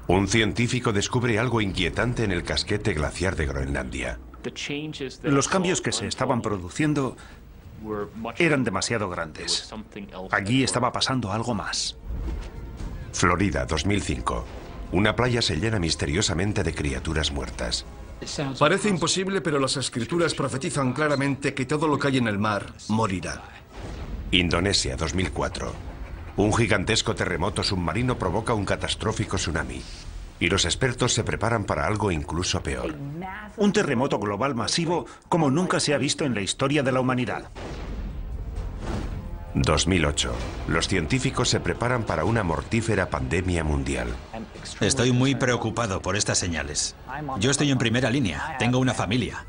Un científico descubre algo inquietante en el casquete glaciar de Groenlandia. Los cambios que se estaban produciendo eran demasiado grandes. Allí estaba pasando algo más. Florida, 2005. Una playa se llena misteriosamente de criaturas muertas. Parece imposible, pero las escrituras profetizan claramente que todo lo que hay en el mar morirá. Indonesia, 2004. Un gigantesco terremoto submarino provoca un catastrófico tsunami. Y los expertos se preparan para algo incluso peor. Un terremoto global masivo como nunca se ha visto en la historia de la humanidad. 2008. Los científicos se preparan para una mortífera pandemia mundial. Estoy muy preocupado por estas señales. Yo estoy en primera línea. Tengo una familia.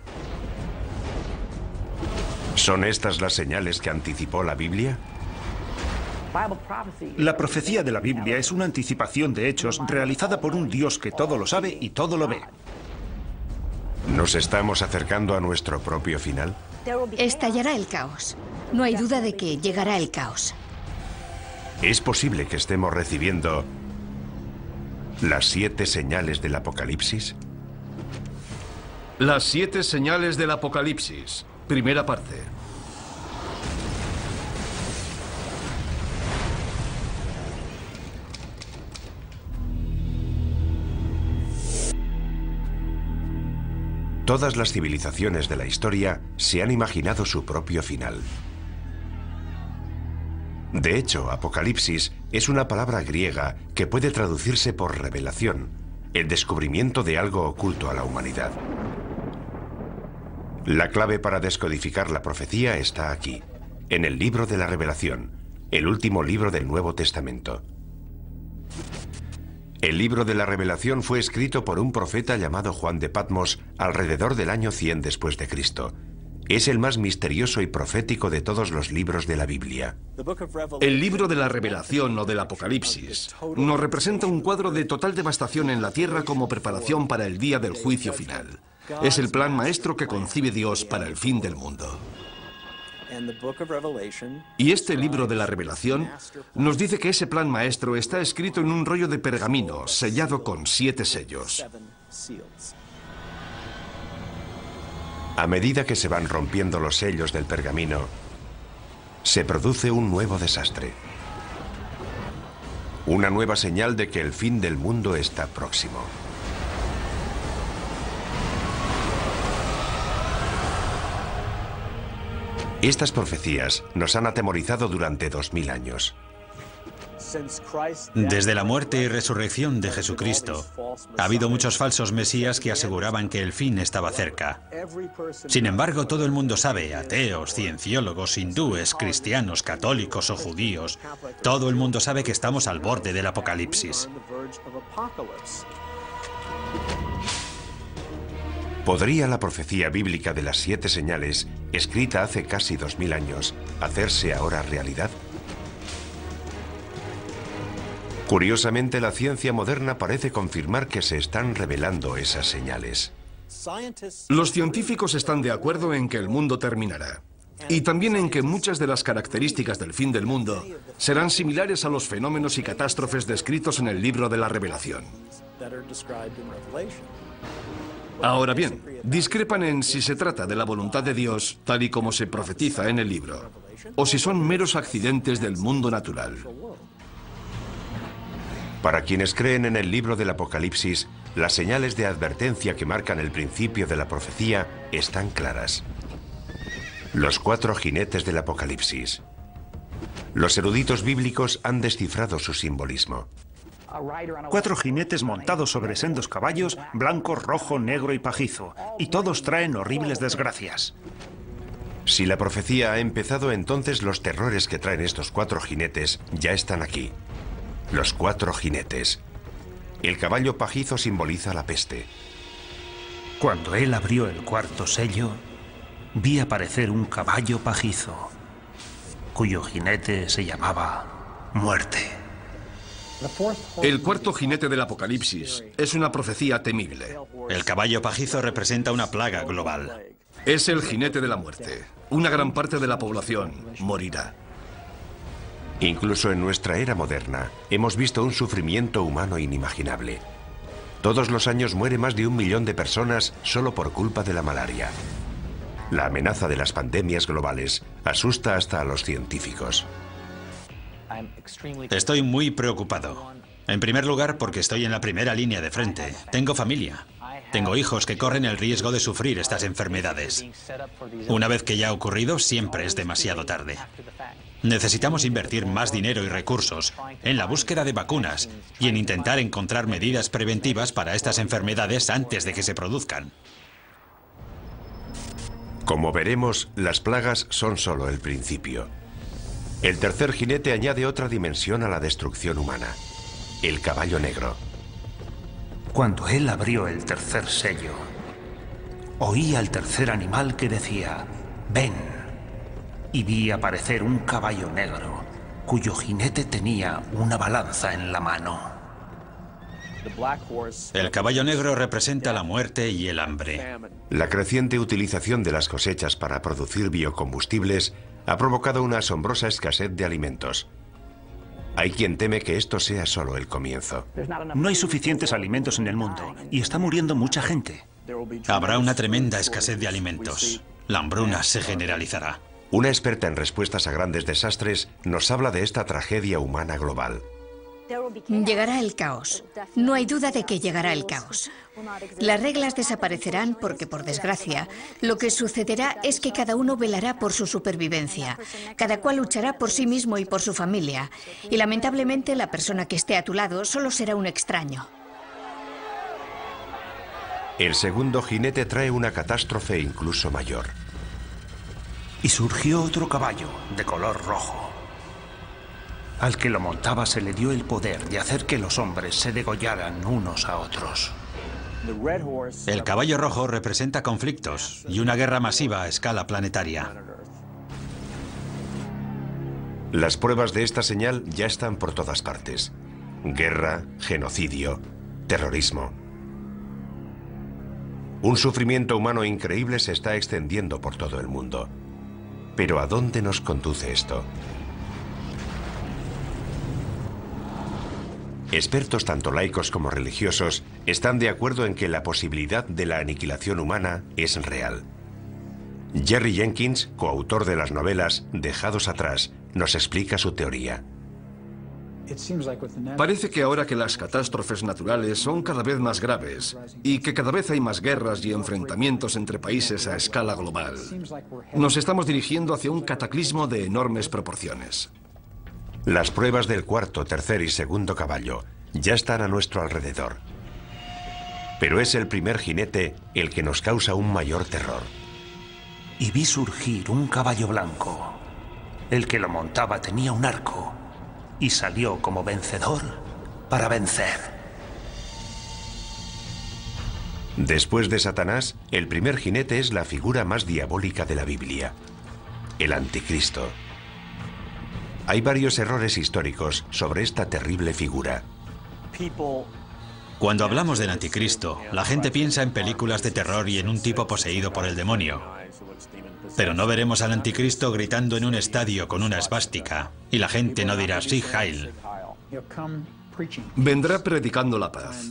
¿Son estas las señales que anticipó la Biblia? La profecía de la Biblia es una anticipación de hechos realizada por un Dios que todo lo sabe y todo lo ve. ¿Nos estamos acercando a nuestro propio final? Estallará el caos. No hay duda de que llegará el caos. ¿Es posible que estemos recibiendo las 7 señales del Apocalipsis? Las 7 señales del Apocalipsis. Primera parte. Todas las civilizaciones de la historia se han imaginado su propio final. De hecho, Apocalipsis es una palabra griega que puede traducirse por revelación, el descubrimiento de algo oculto a la humanidad. La clave para descodificar la profecía está aquí, en el libro de la Revelación, el último libro del Nuevo Testamento. El libro de la Revelación fue escrito por un profeta llamado Juan de Patmos alrededor del año 100 después de Cristo. Es el más misterioso y profético de todos los libros de la Biblia. El libro de la Revelación o del Apocalipsis nos representa un cuadro de total devastación en la tierra como preparación para el día del juicio final. Es el plan maestro que concibe Dios para el fin del mundo. Y este libro de la Revelación nos dice que ese plan maestro está escrito en un rollo de pergamino sellado con 7 sellos. A medida que se van rompiendo los sellos del pergamino, se produce un nuevo desastre. Una nueva señal de que el fin del mundo está próximo. Estas profecías nos han atemorizado durante 2000 años. Desde la muerte y resurrección de Jesucristo, ha habido muchos falsos mesías que aseguraban que el fin estaba cerca. Sin embargo, todo el mundo sabe, ateos, cienciólogos, hindúes, cristianos, católicos o judíos, todo el mundo sabe que estamos al borde del Apocalipsis. ¿Podría la profecía bíblica de las 7 señales, escrita hace casi 2000 años, hacerse ahora realidad? Curiosamente, la ciencia moderna parece confirmar que se están revelando esas señales. Los científicos están de acuerdo en que el mundo terminará. Y también en que muchas de las características del fin del mundo serán similares a los fenómenos y catástrofes descritos en el libro de la Revelación. Ahora bien, discrepan en si se trata de la voluntad de Dios, tal y como se profetiza en el libro, o si son meros accidentes del mundo natural. Para quienes creen en el libro del Apocalipsis, las señales de advertencia que marcan el principio de la profecía están claras. Los 4 jinetes del Apocalipsis. Los eruditos bíblicos han descifrado su simbolismo. 4 jinetes montados sobre sendos caballos, blanco, rojo, negro y pajizo, y todos traen horribles desgracias. Si la profecía ha empezado, entonces los terrores que traen estos 4 jinetes ya están aquí. Los 4 jinetes. El caballo pajizo simboliza la peste. Cuando él abrió el 4º sello, vi aparecer un caballo pajizo, cuyo jinete se llamaba Muerte. El 4º jinete del Apocalipsis es una profecía temible. El caballo pajizo representa una plaga global. Es el jinete de la muerte. Una gran parte de la población morirá. Incluso en nuestra era moderna, hemos visto un sufrimiento humano inimaginable. Todos los años muere más de 1 millón de personas solo por culpa de la malaria. La amenaza de las pandemias globales asusta hasta a los científicos. Estoy muy preocupado. En primer lugar, porque estoy en la primera línea de frente. Tengo familia. Tengo hijos que corren el riesgo de sufrir estas enfermedades. Una vez que ya ha ocurrido, siempre es demasiado tarde. Necesitamos invertir más dinero y recursos en la búsqueda de vacunas y en intentar encontrar medidas preventivas para estas enfermedades antes de que se produzcan. Como veremos, las plagas son solo el principio. El tercer jinete añade otra dimensión a la destrucción humana: el caballo negro. Cuando él abrió el tercer sello, oí al tercer animal que decía: ven. Y vi aparecer un caballo negro, cuyo jinete tenía una balanza en la mano. El caballo negro representa la muerte y el hambre. La creciente utilización de las cosechas para producir biocombustibles ha provocado una asombrosa escasez de alimentos. Hay quien teme que esto sea solo el comienzo. No hay suficientes alimentos en el mundo y está muriendo mucha gente. Habrá una tremenda escasez de alimentos. La hambruna se generalizará. Una experta en respuestas a grandes desastres nos habla de esta tragedia humana global. Llegará el caos. No hay duda de que llegará el caos. Las reglas desaparecerán porque, por desgracia, lo que sucederá es que cada uno velará por su supervivencia. Cada cual luchará por sí mismo y por su familia. Y lamentablemente la persona que esté a tu lado solo será un extraño. El segundo jinete trae una catástrofe incluso mayor. Y surgió otro caballo de color rojo. Al que lo montaba se le dio el poder de hacer que los hombres se degollaran unos a otros. El caballo rojo representa conflictos y una guerra masiva a escala planetaria. Las pruebas de esta señal ya están por todas partes. Guerra, genocidio, terrorismo. Un sufrimiento humano increíble se está extendiendo por todo el mundo. Pero ¿a dónde nos conduce esto? Expertos tanto laicos como religiosos están de acuerdo en que la posibilidad de la aniquilación humana es real. Jerry Jenkins, coautor de las novelas Dejados atrás, nos explica su teoría. Parece que ahora que las catástrofes naturales son cada vez más graves y que cada vez hay más guerras y enfrentamientos entre países a escala global, nos estamos dirigiendo hacia un cataclismo de enormes proporciones. Las pruebas del cuarto, tercer y segundo caballo ya están a nuestro alrededor. Pero es el primer jinete el que nos causa un mayor terror. Y vi surgir un caballo blanco. El que lo montaba tenía un arco y salió como vencedor para vencer. Después de Satanás, el primer jinete es la figura más diabólica de la Biblia: el Anticristo. Hay varios errores históricos sobre esta terrible figura. Cuando hablamos del Anticristo, la gente piensa en películas de terror y en un tipo poseído por el demonio. Pero no veremos al Anticristo gritando en un estadio con una esvástica, y la gente no dirá "Sí, Heil". Vendrá predicando la paz.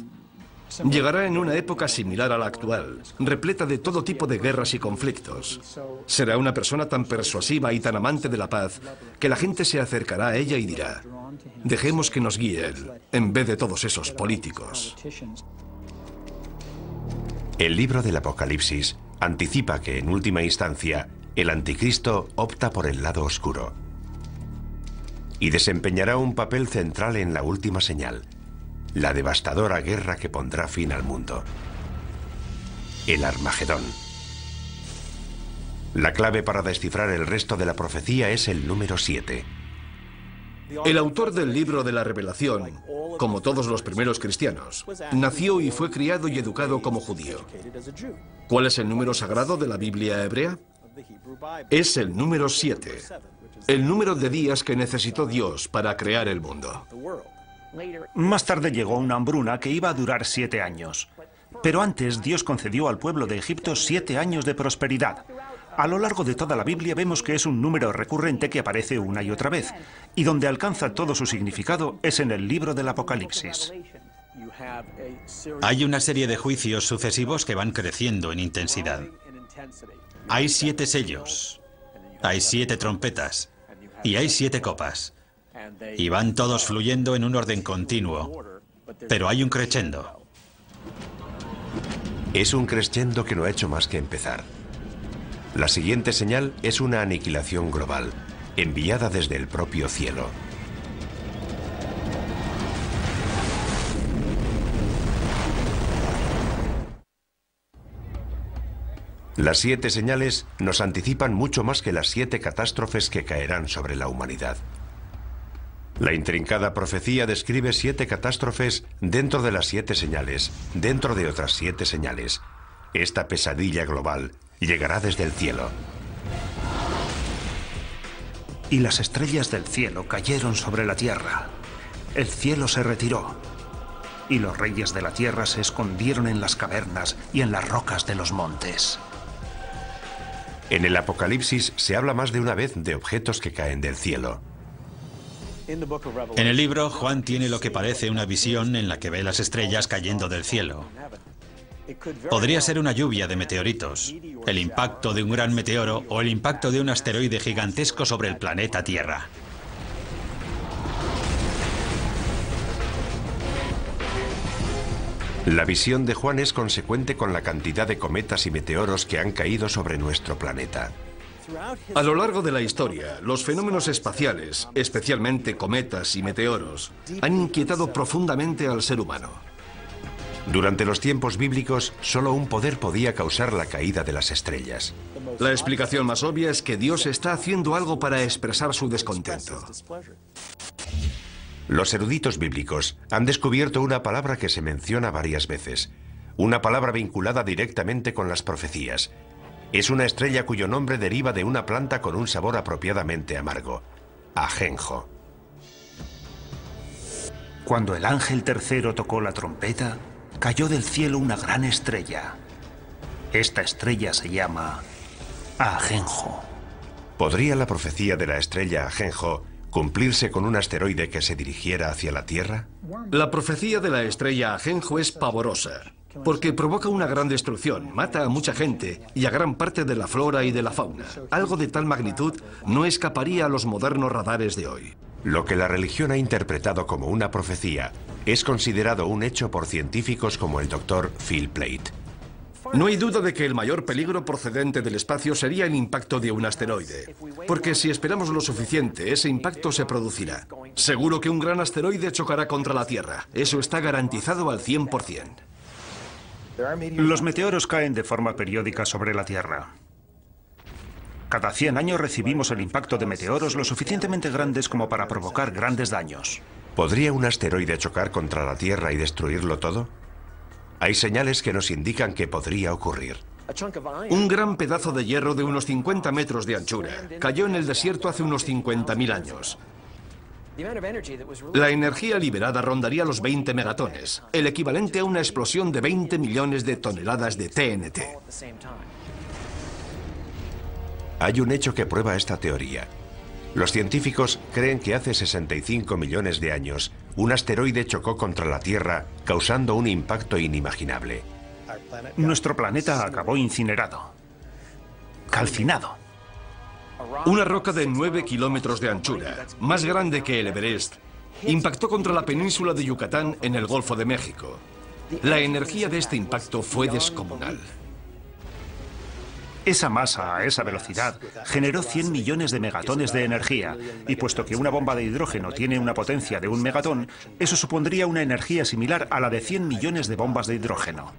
Llegará en una época similar a la actual, repleta de todo tipo de guerras y conflictos. Será una persona tan persuasiva y tan amante de la paz que la gente se acercará a ella y dirá: dejemos que nos guíe él, en vez de todos esos políticos. El libro del Apocalipsis anticipa que, en última instancia, el Anticristo opta por el lado oscuro y desempeñará un papel central en la última señal: la devastadora guerra que pondrá fin al mundo. El Armagedón. La clave para descifrar el resto de la profecía es el número 7. El autor del libro de la Revelación, como todos los primeros cristianos, nació y fue criado y educado como judío. ¿Cuál es el número sagrado de la Biblia hebrea? Es el número 7, el número de días que necesitó Dios para crear el mundo. Más tarde llegó una hambruna que iba a durar 7 años. Pero antes Dios concedió al pueblo de Egipto 7 años de prosperidad. A lo largo de toda la Biblia vemos que es un número recurrente que aparece una y otra vez, y donde alcanza todo su significado es en el libro del Apocalipsis. Hay una serie de juicios sucesivos que van creciendo en intensidad. Hay 7 sellos, hay 7 trompetas y hay 7 copas. Y van todos fluyendo en un orden continuo, pero hay un crescendo. Es un crescendo que no ha hecho más que empezar. La siguiente señal es una aniquilación global, enviada desde el propio cielo. Las 7 señales nos anticipan mucho más que las 7 catástrofes que caerán sobre la humanidad. La intrincada profecía describe 7 catástrofes dentro de las 7 señales, dentro de otras 7 señales. Esta pesadilla global llegará desde el cielo. Y las estrellas del cielo cayeron sobre la tierra. El cielo se retiró. Y los reyes de la tierra se escondieron en las cavernas y en las rocas de los montes. En el Apocalipsis se habla más de una vez de objetos que caen del cielo. En el libro, Juan tiene lo que parece una visión en la que ve las estrellas cayendo del cielo. Podría ser una lluvia de meteoritos, el impacto de un gran meteoro o el impacto de un asteroide gigantesco sobre el planeta Tierra. La visión de Juan es consecuente con la cantidad de cometas y meteoros que han caído sobre nuestro planeta. A lo largo de la historia, los fenómenos espaciales, especialmente cometas y meteoros, han inquietado profundamente al ser humano. Durante los tiempos bíblicos, solo un poder podía causar la caída de las estrellas. La explicación más obvia es que Dios está haciendo algo para expresar su descontento. Los eruditos bíblicos han descubierto una palabra que se menciona varias veces, una palabra vinculada directamente con las profecías. Es una estrella cuyo nombre deriva de una planta con un sabor apropiadamente amargo, ajenjo. Cuando el ángel tercero tocó la trompeta, cayó del cielo una gran estrella. Esta estrella se llama ajenjo. ¿Podría la profecía de la estrella ajenjo cumplirse con un asteroide que se dirigiera hacia la Tierra? La profecía de la estrella ajenjo es pavorosa, porque provoca una gran destrucción, mata a mucha gente y a gran parte de la flora y de la fauna. Algo de tal magnitud no escaparía a los modernos radares de hoy. Lo que la religión ha interpretado como una profecía es considerado un hecho por científicos como el Dr. Phil Plait. No hay duda de que el mayor peligro procedente del espacio sería el impacto de un asteroide, porque si esperamos lo suficiente, ese impacto se producirá. Seguro que un gran asteroide chocará contra la Tierra. Eso está garantizado al 100%. Los meteoros caen de forma periódica sobre la Tierra. Cada 100 años recibimos el impacto de meteoros lo suficientemente grandes como para provocar grandes daños. ¿Podría un asteroide chocar contra la Tierra y destruirlo todo? Hay señales que nos indican que podría ocurrir. Un gran pedazo de hierro de unos 50 metros de anchura cayó en el desierto hace unos 50.000 años. La energía liberada rondaría los 20 megatones, el equivalente a una explosión de 20 millones de toneladas de TNT. Hay un hecho que prueba esta teoría. Los científicos creen que hace 65 millones de años, un asteroide chocó contra la Tierra, causando un impacto inimaginable. Nuestro planeta acabó incinerado, calcinado. Una roca de 9 kilómetros de anchura, más grande que el Everest, impactó contra la península de Yucatán en el Golfo de México. La energía de este impacto fue descomunal. Esa masa a esa velocidad generó 100 millones de megatones de energía, y puesto que una bomba de hidrógeno tiene una potencia de 1 megatón, eso supondría una energía similar a la de 100 millones de bombas de hidrógeno.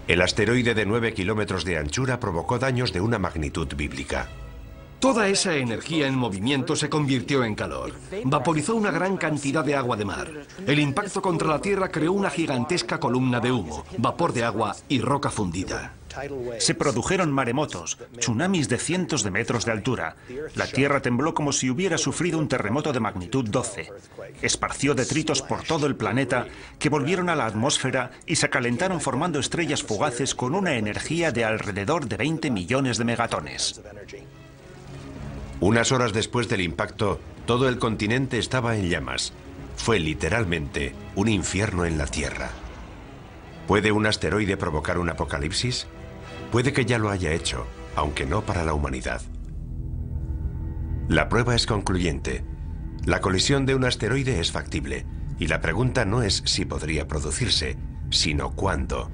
El asteroide de 9 kilómetros de anchura provocó daños de una magnitud bíblica. Toda esa energía en movimiento se convirtió en calor. Vaporizó una gran cantidad de agua de mar. El impacto contra la Tierra creó una gigantesca columna de humo, vapor de agua y roca fundida. Se produjeron maremotos, tsunamis de cientos de metros de altura. La Tierra tembló como si hubiera sufrido un terremoto de magnitud 12. Esparció detritos por todo el planeta que volvieron a la atmósfera y se calentaron formando estrellas fugaces con una energía de alrededor de 20 millones de megatones. Unas horas después del impacto, todo el continente estaba en llamas. fue literalmente un infierno en la Tierra. ¿Puede un asteroide provocar un apocalipsis? Puede que ya lo haya hecho, aunque no para la humanidad. La prueba es concluyente. La colisión de un asteroide es factible, y la pregunta no es si podría producirse, sino cuándo.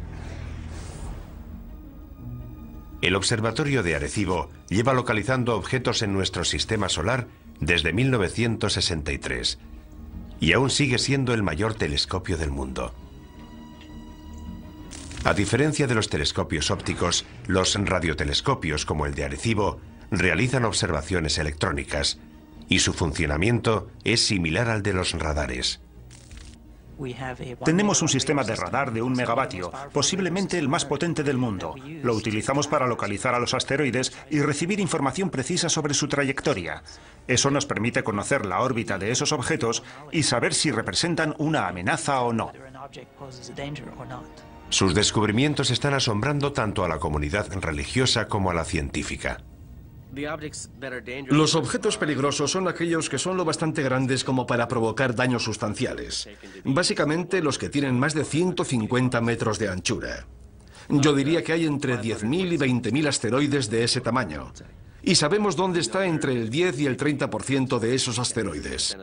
El Observatorio de Arecibo lleva localizando objetos en nuestro sistema solar desde 1963, y aún sigue siendo el mayor telescopio del mundo. A diferencia de los telescopios ópticos, los radiotelescopios como el de Arecibo realizan observaciones electrónicas, y su funcionamiento es similar al de los radares. Tenemos un sistema de radar de 1 megavatio, posiblemente el más potente del mundo. Lo utilizamos para localizar a los asteroides y recibir información precisa sobre su trayectoria. Eso nos permite conocer la órbita de esos objetos y saber si representan una amenaza o no. Sus descubrimientos están asombrando tanto a la comunidad religiosa como a la científica. Los objetos peligrosos son aquellos que son lo bastante grandes como para provocar daños sustanciales. Básicamente los que tienen más de 150 metros de anchura. Yo diría que hay entre 10.000 y 20.000 asteroides de ese tamaño. Y sabemos dónde está entre el 10 y el 30% de esos asteroides.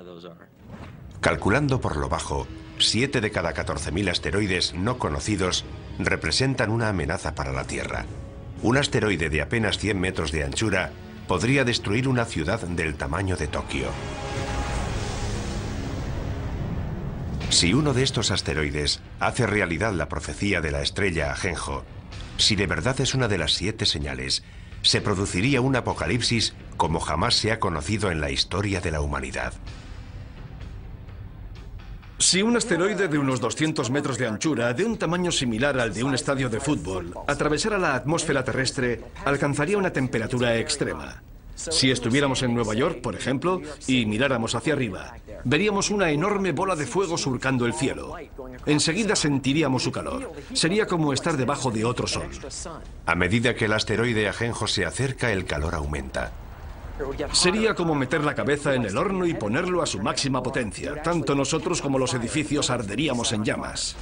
Calculando por lo bajo, 7 de cada 14.000 asteroides no conocidos representan una amenaza para la Tierra. Un asteroide de apenas 100 metros de anchura podría destruir una ciudad del tamaño de Tokio. Si uno de estos asteroides hace realidad la profecía de la estrella Ajenjo, si de verdad es una de las 7 señales, se produciría un apocalipsis como jamás se ha conocido en la historia de la humanidad. Si un asteroide de unos 200 metros de anchura, de un tamaño similar al de un estadio de fútbol, atravesara la atmósfera terrestre, alcanzaría una temperatura extrema. Si estuviéramos en Nueva York, por ejemplo, y miráramos hacia arriba, veríamos una enorme bola de fuego surcando el cielo. Enseguida sentiríamos su calor. Sería como estar debajo de otro sol. A medida que el asteroide Ajenjo se acerca, el calor aumenta. Sería como meter la cabeza en el horno y ponerlo a su máxima potencia. Tanto nosotros como los edificios arderíamos en llamas.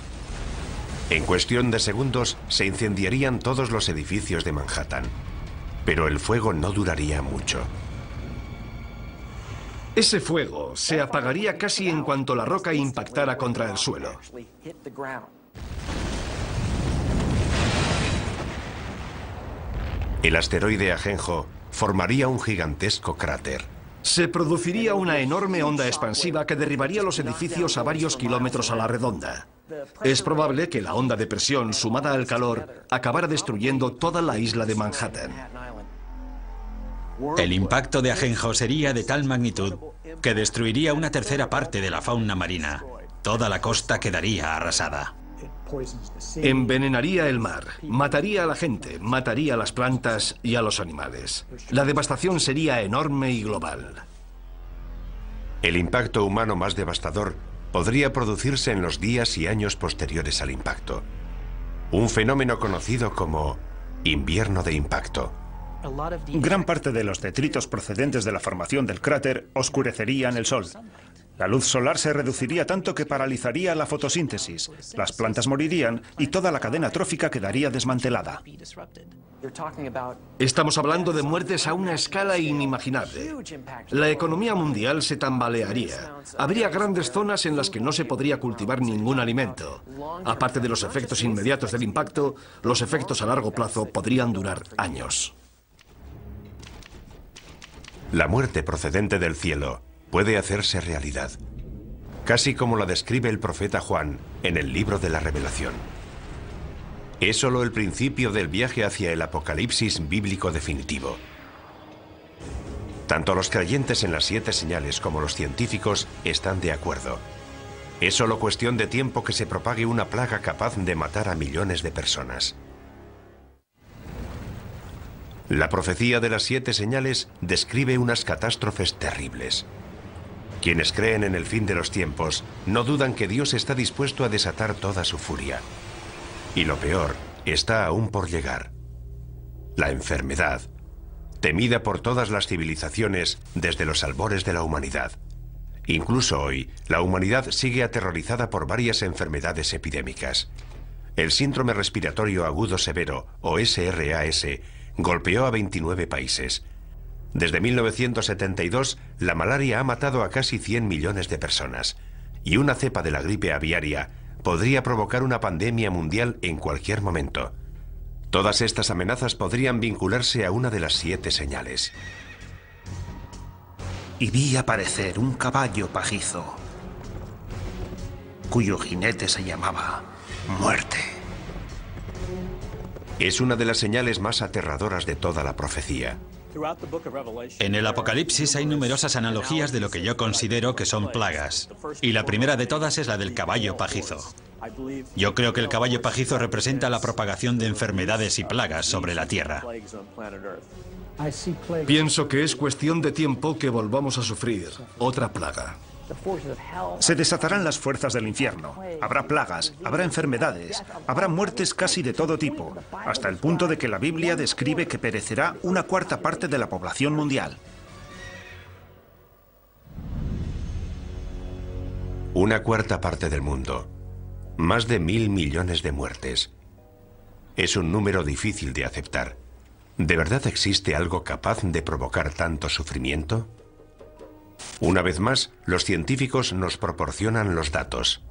En cuestión de segundos se incendiarían todos los edificios de Manhattan. Pero el fuego no duraría mucho. Ese fuego se apagaría casi en cuanto la roca impactara contra el suelo. El asteroide Ajenjo formaría un gigantesco cráter. Se produciría una enorme onda expansiva que derribaría los edificios a varios kilómetros a la redonda. Es probable que la onda de presión sumada al calor acabara destruyendo toda la isla de Manhattan. El impacto de Ajenjo sería de tal magnitud que destruiría una tercera parte de la fauna marina. Toda la costa quedaría arrasada. Envenenaría el mar, mataría a la gente, mataría a las plantas y a los animales. La devastación sería enorme y global. El impacto humano más devastador podría producirse en los días y años posteriores al impacto. Un fenómeno conocido como invierno de impacto. Gran parte de los detritos procedentes de la formación del cráter oscurecerían el sol. La luz solar se reduciría tanto que paralizaría la fotosíntesis, las plantas morirían y toda la cadena trófica quedaría desmantelada. Estamos hablando de muertes a una escala inimaginable. La economía mundial se tambalearía. Habría grandes zonas en las que no se podría cultivar ningún alimento. Aparte de los efectos inmediatos del impacto, los efectos a largo plazo podrían durar años. La muerte procedente del cielo puede hacerse realidad, casi como la describe el profeta Juan en el libro de la Revelación. Es solo el principio del viaje hacia el apocalipsis bíblico definitivo. Tanto los creyentes en las 7 señales como los científicos están de acuerdo. Es solo cuestión de tiempo que se propague una plaga capaz de matar a millones de personas. La profecía de las 7 señales describe unas catástrofes terribles. Quienes creen en el fin de los tiempos no dudan que Dios está dispuesto a desatar toda su furia. Y lo peor está aún por llegar. La enfermedad, temida por todas las civilizaciones desde los albores de la humanidad. Incluso hoy, la humanidad sigue aterrorizada por varias enfermedades epidémicas. El síndrome respiratorio agudo severo, o SRAS, golpeó a 29 países. Desde 1972, la malaria ha matado a casi 100 millones de personas, y una cepa de la gripe aviaria podría provocar una pandemia mundial en cualquier momento. Todas estas amenazas podrían vincularse a una de las 7 señales. Y vi aparecer un caballo pajizo, cuyo jinete se llamaba Muerte. Es una de las señales más aterradoras de toda la profecía. En el Apocalipsis hay numerosas analogías de lo que yo considero que son plagas, y la primera de todas es la del caballo pajizo. Yo creo que el caballo pajizo representa la propagación de enfermedades y plagas sobre la Tierra. Pienso que es cuestión de tiempo que volvamos a sufrir otra plaga. Se desatarán las fuerzas del infierno. Habrá plagas, habrá enfermedades, habrá muertes casi de todo tipo, hasta el punto de que la Biblia describe que perecerá una cuarta parte de la población mundial. Una cuarta parte del mundo. Más de 1.000 millones de muertes. Es un número difícil de aceptar. ¿De verdad existe algo capaz de provocar tanto sufrimiento? Una vez más, los científicos nos proporcionan los datos.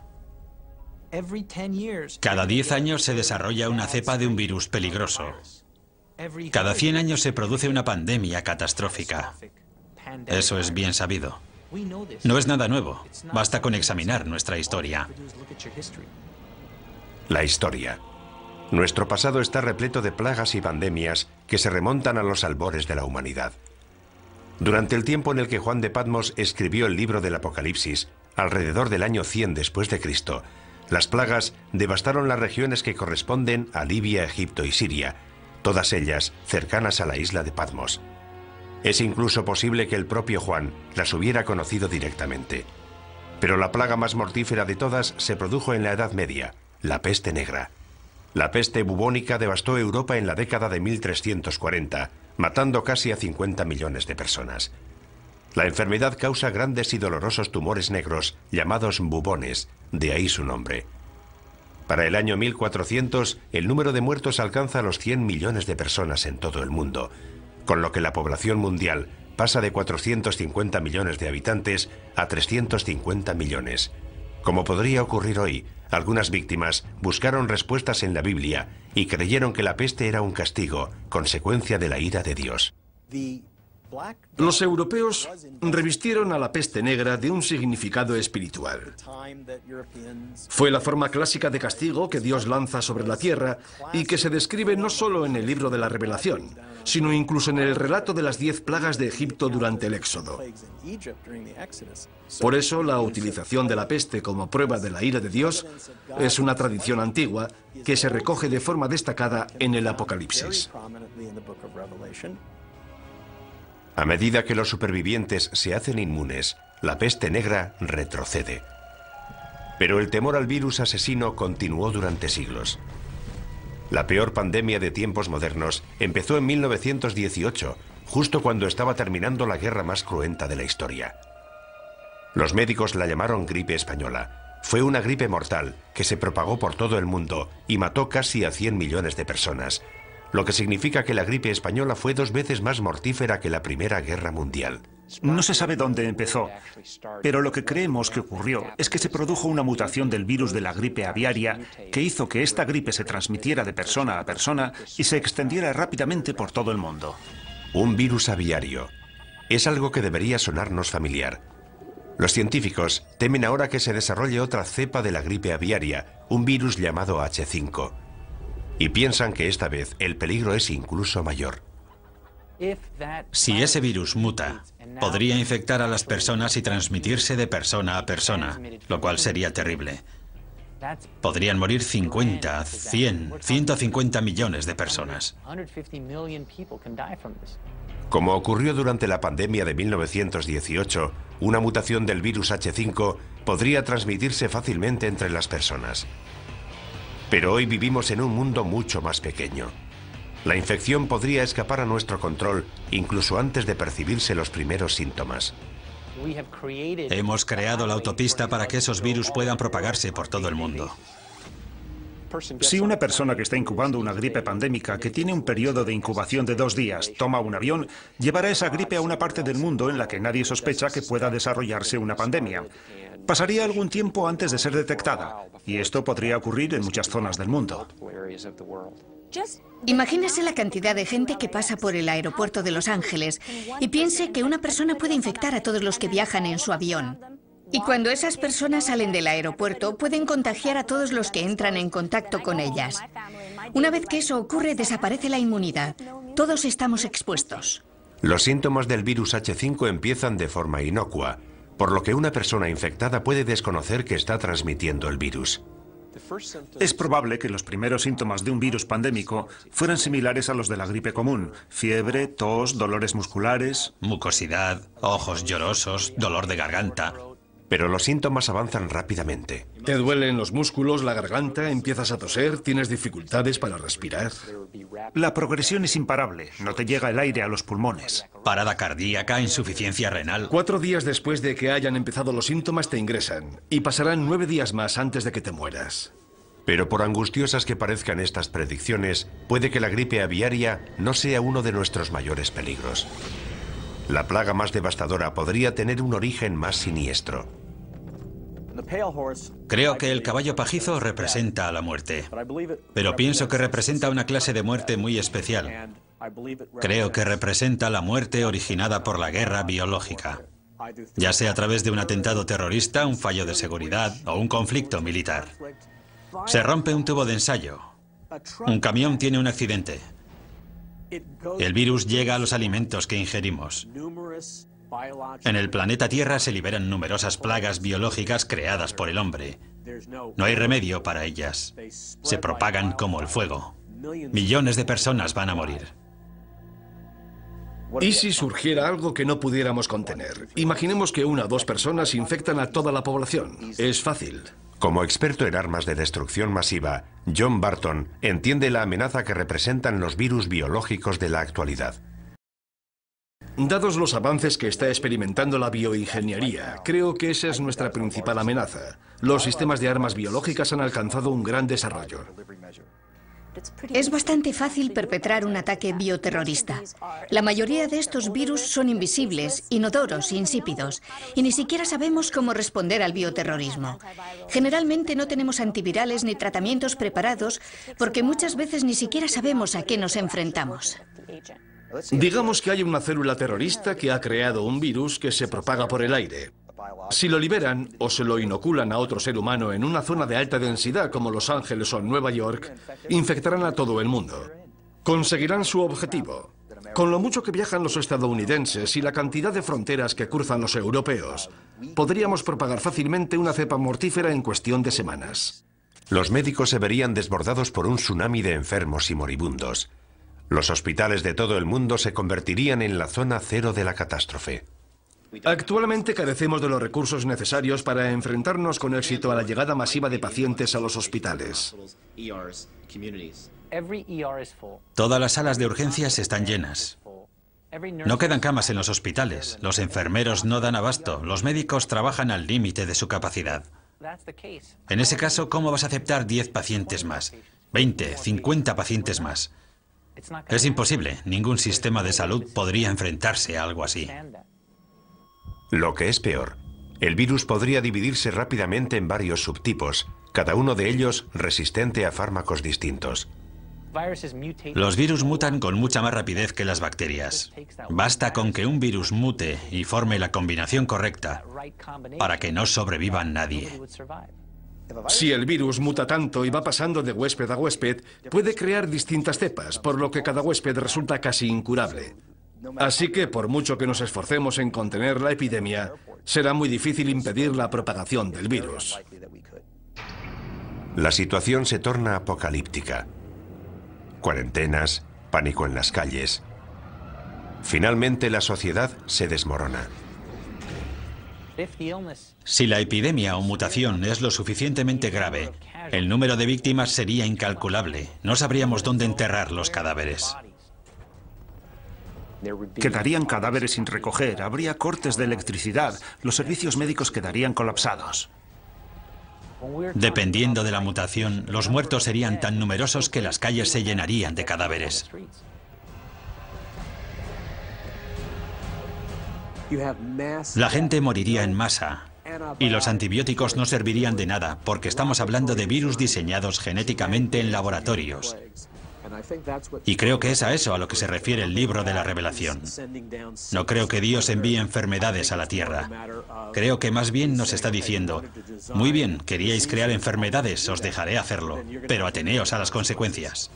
Cada 10 años se desarrolla una cepa de un virus peligroso. Cada 100 años se produce una pandemia catastrófica. Eso es bien sabido. No es nada nuevo. Basta con examinar nuestra historia. La historia. Nuestro pasado está repleto de plagas y pandemias que se remontan a los albores de la humanidad. Durante el tiempo en el que Juan de Patmos escribió el libro del Apocalipsis, alrededor del año 100 después de Cristo, las plagas devastaron las regiones que corresponden a Libia, Egipto y Siria, todas ellas cercanas a la isla de Patmos. Es incluso posible que el propio Juan las hubiera conocido directamente. Pero la plaga más mortífera de todas se produjo en la Edad Media, la peste negra. La peste bubónica devastó Europa en la década de 1340, matando casi a 50 millones de personas. La enfermedad causa grandes y dolorosos tumores negros llamados bubones, de ahí su nombre. Para el año 1400, el número de muertos alcanza los 100 millones de personas en todo el mundo, con lo que la población mundial pasa de 450 millones de habitantes a 350 millones. Como podría ocurrir hoy, algunas víctimas buscaron respuestas en la Biblia y creyeron que la peste era un castigo, consecuencia de la ira de Dios. Los europeos revistieron a la peste negra de un significado espiritual. Fue la forma clásica de castigo que Dios lanza sobre la tierra y que se describe no solo en el libro de la Revelación, sino incluso en el relato de las 10 plagas de Egipto durante el Éxodo. Por eso, la utilización de la peste como prueba de la ira de Dios es una tradición antigua que se recoge de forma destacada en el Apocalipsis. A medida que los supervivientes se hacen inmunes, la peste negra retrocede. Pero el temor al virus asesino continuó durante siglos. La peor pandemia de tiempos modernos empezó en 1918, justo cuando estaba terminando la guerra más cruenta de la historia. Los médicos la llamaron gripe española. Fue una gripe mortal que se propagó por todo el mundo y mató casi a 100 millones de personas, lo que significa que la gripe española fue 2 veces más mortífera que la Primera Guerra Mundial. No se sabe dónde empezó, pero lo que creemos que ocurrió es que se produjo una mutación del virus de la gripe aviaria que hizo que esta gripe se transmitiera de persona a persona y se extendiera rápidamente por todo el mundo. Un virus aviario. Es algo que debería sonarnos familiar. Los científicos temen ahora que se desarrolle otra cepa de la gripe aviaria, un virus llamado H5. Y piensan que esta vez el peligro es incluso mayor. Si ese virus muta, podría infectar a las personas y transmitirse de persona a persona, lo cual sería terrible. Podrían morir 50, 100, 150 millones de personas. Como ocurrió durante la pandemia de 1918, una mutación del virus H5 podría transmitirse fácilmente entre las personas. Pero hoy vivimos en un mundo mucho más pequeño. La infección podría escapar a nuestro control incluso antes de percibirse los primeros síntomas. Hemos creado la autopista para que esos virus puedan propagarse por todo el mundo. Si una persona que está incubando una gripe pandémica, que tiene un periodo de incubación de 2 días, toma un avión, llevará esa gripe a una parte del mundo en la que nadie sospecha que pueda desarrollarse una pandemia. Pasaría algún tiempo antes de ser detectada, y esto podría ocurrir en muchas zonas del mundo. Imagínese la cantidad de gente que pasa por el aeropuerto de Los Ángeles y piense que una persona puede infectar a todos los que viajan en su avión. Y cuando esas personas salen del aeropuerto, pueden contagiar a todos los que entran en contacto con ellas. Una vez que eso ocurre, desaparece la inmunidad. Todos estamos expuestos. Los síntomas del virus H5 empiezan de forma inocua, por lo que una persona infectada puede desconocer que está transmitiendo el virus. Es probable que los primeros síntomas de un virus pandémico fueran similares a los de la gripe común: fiebre, tos, dolores musculares, Mucosidad, ojos llorosos, dolor de garganta. Pero los síntomas avanzan rápidamente. Te duelen los músculos, la garganta, empiezas a toser, tienes dificultades para respirar. La progresión es imparable, no te llega el aire a los pulmones. Parada cardíaca, insuficiencia renal. 4 días después de que hayan empezado los síntomas te ingresan y pasarán 9 días más antes de que te mueras. Pero por angustiosas que parezcan estas predicciones, puede que la gripe aviaria no sea uno de nuestros mayores peligros. La plaga más devastadora podría tener un origen más siniestro. Creo que el caballo pajizo representa a la muerte, pero pienso que representa una clase de muerte muy especial. Creo que representa la muerte originada por la guerra biológica, ya sea a través de un atentado terrorista, un fallo de seguridad o un conflicto militar. Se rompe un tubo de ensayo. Un camión tiene un accidente. El virus llega a los alimentos que ingerimos. En el planeta Tierra se liberan numerosas plagas biológicas creadas por el hombre. No hay remedio para ellas. Se propagan como el fuego. Millones de personas van a morir. ¿Y si surgiera algo que no pudiéramos contener? Imaginemos que 1 o 2 personas infectan a toda la población. Es fácil. Como experto en armas de destrucción masiva, John Barton entiende la amenaza que representan los virus biológicos de la actualidad. Dados los avances que está experimentando la bioingeniería, creo que esa es nuestra principal amenaza. Los sistemas de armas biológicas han alcanzado un gran desarrollo. Es bastante fácil perpetrar un ataque bioterrorista. La mayoría de estos virus son invisibles, inodoros, insípidos, y ni siquiera sabemos cómo responder al bioterrorismo. Generalmente no tenemos antivirales ni tratamientos preparados porque muchas veces ni siquiera sabemos a qué nos enfrentamos. Digamos que hay una célula terrorista que ha creado un virus que se propaga por el aire. Si lo liberan o se lo inoculan a otro ser humano en una zona de alta densidad como Los Ángeles o Nueva York, infectarán a todo el mundo. Conseguirán su objetivo. Con lo mucho que viajan los estadounidenses y la cantidad de fronteras que cruzan los europeos, podríamos propagar fácilmente una cepa mortífera en cuestión de semanas. Los médicos se verían desbordados por un tsunami de enfermos y moribundos. Los hospitales de todo el mundo se convertirían en la zona cero de la catástrofe. Actualmente carecemos de los recursos necesarios para enfrentarnos con éxito a la llegada masiva de pacientes a los hospitales. Todas las salas de urgencias están llenas. No quedan camas en los hospitales. Los enfermeros no dan abasto. Los médicos trabajan al límite de su capacidad. En ese caso, ¿cómo vas a aceptar 10 pacientes más? 20, 50 pacientes más. Es imposible. Ningún sistema de salud podría enfrentarse a algo así. Lo que es peor, el virus podría dividirse rápidamente en varios subtipos, cada uno de ellos resistente a fármacos distintos. Los virus mutan con mucha más rapidez que las bacterias. Basta con que un virus mute y forme la combinación correcta para que no sobreviva nadie. Si el virus muta tanto y va pasando de huésped a huésped, puede crear distintas cepas, por lo que cada huésped resulta casi incurable. Así que, por mucho que nos esforcemos en contener la epidemia, será muy difícil impedir la propagación del virus. La situación se torna apocalíptica. Cuarentenas, pánico en las calles. Finalmente, la sociedad se desmorona. Si la epidemia o mutación es lo suficientemente grave, el número de víctimas sería incalculable. No sabríamos dónde enterrar los cadáveres. Quedarían cadáveres sin recoger, habría cortes de electricidad, los servicios médicos quedarían colapsados. Dependiendo de la mutación, los muertos serían tan numerosos que las calles se llenarían de cadáveres. La gente moriría en masa y los antibióticos no servirían de nada porque estamos hablando de virus diseñados genéticamente en laboratorios. Y creo que es a eso a lo que se refiere el libro de la Revelación. No creo que Dios envíe enfermedades a la tierra. Creo que más bien nos está diciendo, muy bien, queríais crear enfermedades, os dejaré hacerlo, pero ateneos a las consecuencias.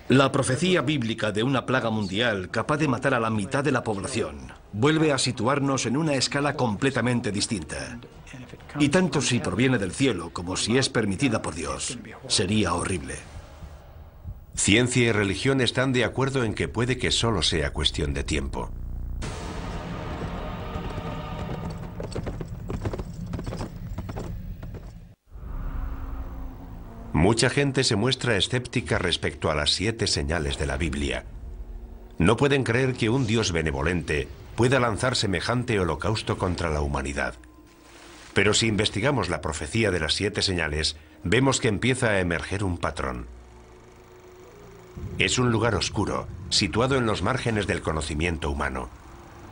La profecía bíblica de una plaga mundial capaz de matar a la mitad de la población vuelve a situarnos en una escala completamente distinta. Y tanto si proviene del cielo como si es permitida por Dios, sería horrible. Ciencia y religión están de acuerdo en que puede que solo sea cuestión de tiempo. Mucha gente se muestra escéptica respecto a las 7 señales de la Biblia. No pueden creer que un Dios benevolente pueda lanzar semejante holocausto contra la humanidad. Pero si investigamos la profecía de las 7 señales, vemos que empieza a emerger un patrón. Es un lugar oscuro, situado en los márgenes del conocimiento humano.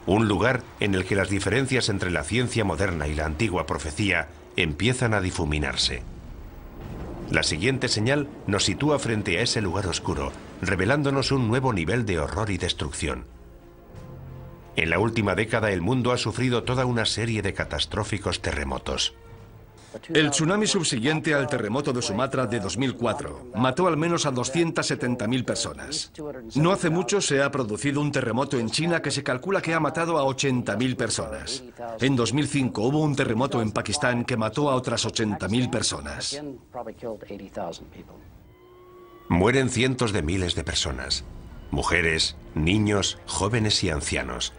Un lugar en el que las diferencias entre la ciencia moderna y la antigua profecía empiezan a difuminarse. La siguiente señal nos sitúa frente a ese lugar oscuro, revelándonos un nuevo nivel de horror y destrucción. En la última década el mundo ha sufrido toda una serie de catastróficos terremotos. El tsunami subsiguiente al terremoto de Sumatra de 2004 mató al menos a 270.000 personas. No hace mucho se ha producido un terremoto en China que se calcula que ha matado a 80.000 personas. En 2005 hubo un terremoto en Pakistán que mató a otras 80.000 personas. Mueren cientos de miles de personas. Mujeres, niños, jóvenes y ancianos.